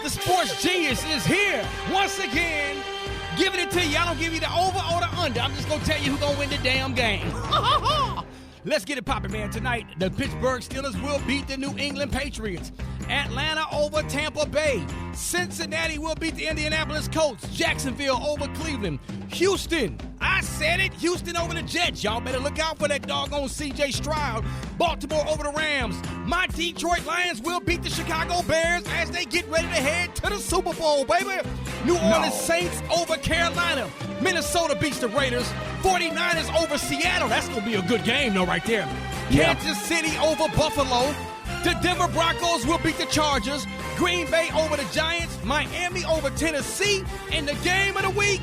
The sports genius is here once again, giving it to you. I don't give you the over or the under. I'm just going to tell you who's going to win the damn game. Let's get it popping, man. Tonight, the Pittsburgh Steelers will beat the New England Patriots. Atlanta over Tampa Bay. Cincinnati will beat the Indianapolis Colts. Jacksonville over Cleveland. Houston, I said it, Houston over the Jets. Y'all better look out for that doggone C.J. Stroud. Baltimore over the Rams. My Detroit Lions will beat the Chicago Bears as they get ready to head to the Super Bowl, baby. New Orleans Saints over Carolina. Minnesota beats the Raiders. 49ers over Seattle. That's going to be a good game, though, right there. Yeah. Kansas City over Buffalo. The Denver Broncos will beat the Chargers. Green Bay over the Giants. Miami over Tennessee. And the game of the week,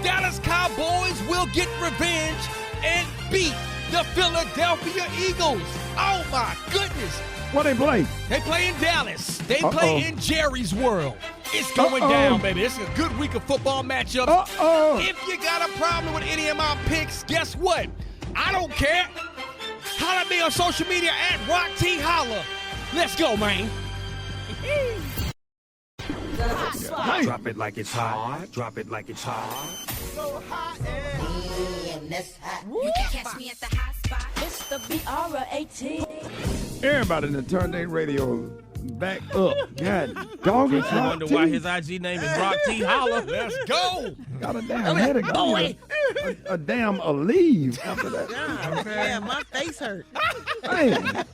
Dallas Cowboys will get revenge and beat the Philadelphia Eagles. Oh, my goodness. What they play? They play in Dallas. They play in Jerry's World. It's going down, baby. It's a good week of football matchups. If you got a problem with any of my picks, guess what? I don't care. Holler at me on social media at Rock T Holla. Let's go, man. Drop it like it's hot. Drop it like it's hot. So hot and that's hot. You can catch me at the hot spot. It's the BR18. Everybody to turn their radio back up. God, dog is I wonder why his IG name is Rock T Holla. Let's go. Got a damn headache. A damn Aleve after that. Yeah, my face hurt. Man,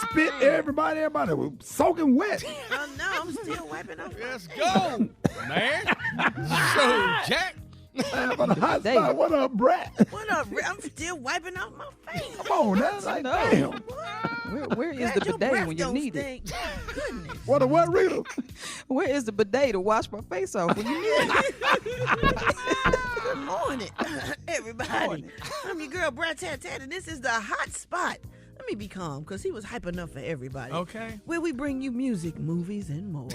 spit everybody was soaking wet. Oh, no, I'm still wiping off. Let's go, man. So, Jack. For the hot spot. What up, Brett? What up, Rick? I'm still wiping off my face. Come on, that's like, damn. Where is the bidet when you need it? Goodness. What Rita? Where is the bidet to wash my face off when you need it? Good morning, everybody. I'm your girl, Brad Tat, and this is the hot spot. Let me be calm, because he was hype enough for everybody. Okay. Where we bring you music, movies, and more.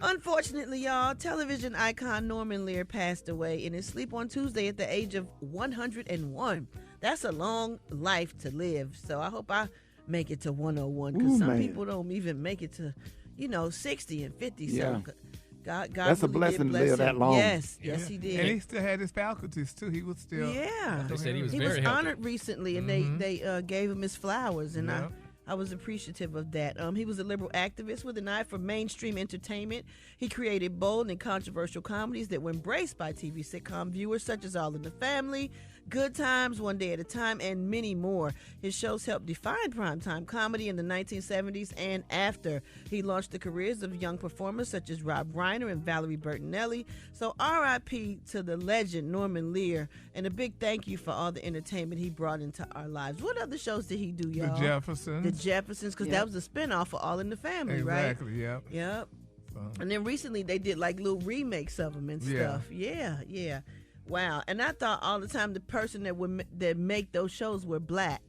Unfortunately, y'all, television icon Norman Lear passed away in his sleep on Tuesday at the age of 101. That's a long life to live, so I hope I make it to 101, because some people don't even make it to, 60 and 50. Yeah. So God that's a blessing to live that long. Yes, he did. And he still had his faculties, too. He was still... Yeah. They said he was He very was healthy. honored recently, and they gave him his flowers, and I was appreciative of that. He was a liberal activist with an eye for mainstream entertainment. He created bold and controversial comedies that were embraced by TV sitcom viewers, such as All in the Family, Good Times, One Day at a Time, and many more. His shows helped define primetime comedy in the 1970s and after. He launched the careers of young performers such as Rob Reiner and Valerie Bertinelli. So R.I.P. to the legend Norman Lear, and a big thank you for all the entertainment he brought into our lives. What other shows did he do, y'all? The Jeffersons. The Jeffersons, because that was a spinoff of All in the Family, right? Exactly, yep. Yep. And then recently they did like little remakes of them and stuff. Yeah. Wow. And I thought all the time the person that make those shows were black.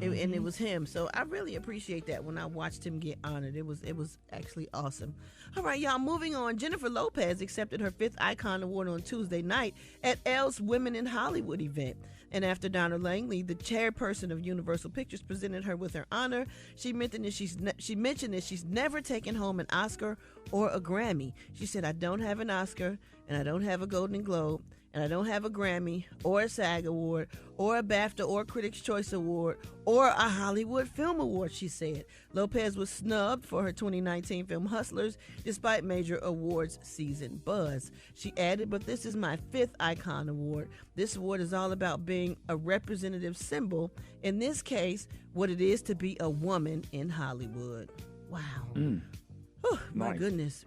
And it was him. So I really appreciate that when I watched him get honored. It was actually awesome. All right, y'all, moving on. Jennifer Lopez accepted her 5th Icon Award on Tuesday night at Elle's Women in Hollywood event. And after Donna Langley, the chairperson of Universal Pictures, presented her with her honor, she mentioned that she's never taken home an Oscar or a Grammy. She said, I don't have an Oscar, and I don't have a Golden Globe, and I don't have a Grammy or a SAG Award or a BAFTA or Critics' Choice Award or a Hollywood Film Award, she said. Lopez was snubbed for her 2019 film Hustlers despite major awards season buzz. She added, but this is my 5th Icon Award. This award is all about being a representative symbol, in this case, what it is to be a woman in Hollywood. Wow. Whew, my goodness.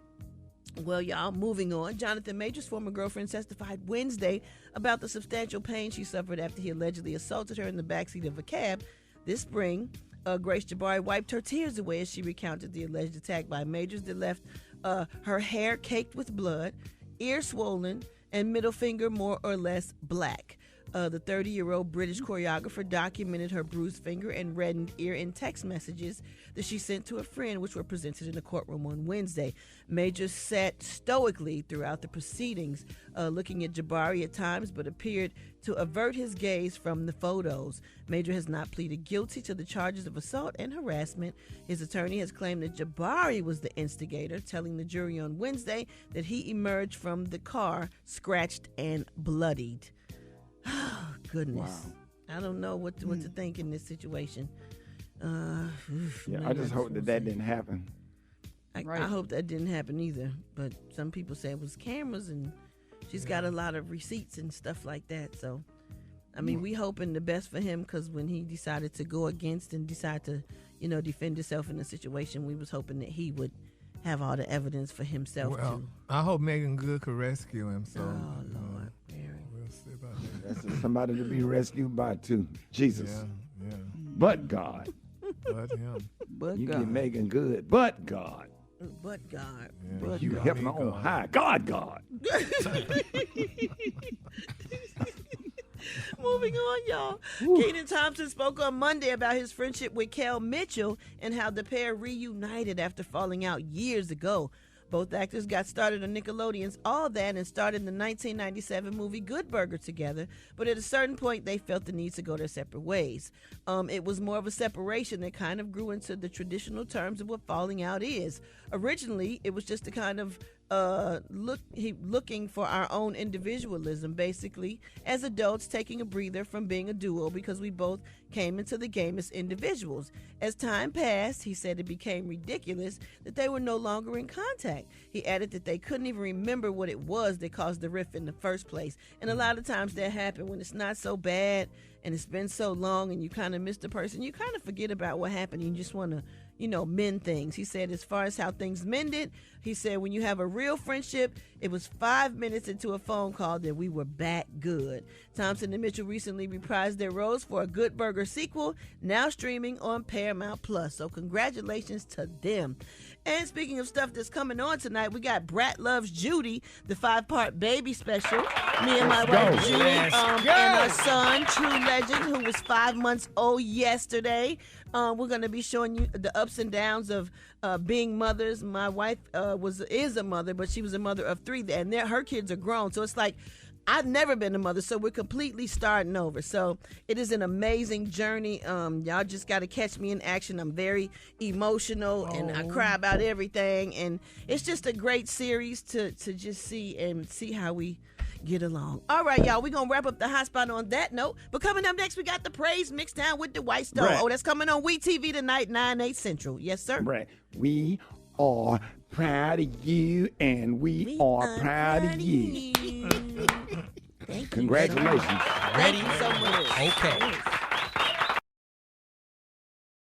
Well, y'all, moving on. Jonathan Major's former girlfriend testified Wednesday about the substantial pain she suffered after he allegedly assaulted her in the backseat of a cab. This spring, Grace Jabari wiped her tears away as she recounted the alleged attack by Majors that left her hair caked with blood, ear swollen, and middle finger more or less black. The 30-year-old British choreographer documented her bruised finger and reddened ear in text messages that she sent to a friend, which were presented in the courtroom on Wednesday. Major sat stoically throughout the proceedings, looking at Jabari at times, but appeared to avert his gaze from the photos. Major has not pleaded guilty to the charges of assault and harassment. His attorney has claimed that Jabari was the instigator, telling the jury on Wednesday that he emerged from the car scratched and bloodied. Oh, goodness. Wow. I don't know what to think in this situation. I just hope that didn't happen. I hope that didn't happen either. But some people say it was cameras, and she's got a lot of receipts and stuff like that. So, I mean, we hoping the best for him, because when he decided to go against and decide to, defend himself in the situation, we was hoping that he would have all the evidence for himself. Well, I hope Megan Good could rescue him. So, oh, Lord. That's somebody to be rescued by, too. Jesus. Yeah. But God. But him. But you God. get Megan good, but God. But God. Yeah. But You God. heaven on high. God. Moving on, y'all. Kenan Thompson spoke on Monday about his friendship with Kel Mitchell and how the pair reunited after falling out years ago. Both actors got started on Nickelodeon's All That and starred in the 1997 movie Good Burger together, but at a certain point they felt the need to go their separate ways. It was more of a separation that kind of grew into the traditional terms of what falling out is. Originally, it was just a kind of looking for our own individualism, basically, as adults taking a breather from being a duo because we both came into the game as individuals. As time passed, he said it became ridiculous that they were no longer in contact. He added that they couldn't even remember what it was that caused the rift in the first place. And a lot of times that happens when it's not so bad and it's been so long and you kind of miss the person. You kind of forget about what happened. You just want to mend things. He said as far as how things mended, he said when you have a real friendship, it was 5 minutes into a phone call that we were back good. Thompson and Mitchell recently reprised their roles for a Good Burger sequel, now streaming on Paramount Plus. So congratulations to them. And speaking of stuff that's coming on tonight, we got Brat Loves Judy, the 5-part baby special. Me and my wife Judy and our son, True Legend, who was 5 months old yesterday. We're going to be showing you the ups and downs of being mothers. My wife is a mother, but she was a mother of 3, and her kids are grown. So it's like, I've never been a mother, so we're completely starting over. So it is an amazing journey. Y'all just got to catch me in action. I'm very emotional, and I cry about everything. And it's just a great series to just see how we get along. All right, y'all, we're going to wrap up the hot spot on that note. But coming up next, we got the Praise Mixed Down with the White Stone. Brett. Oh, that's coming on WeTV tonight, 9/8 Central. Yes, sir. Brett, we are proud of you, and we are proud of you. Thank you. Congratulations. Thank you so much. Okay.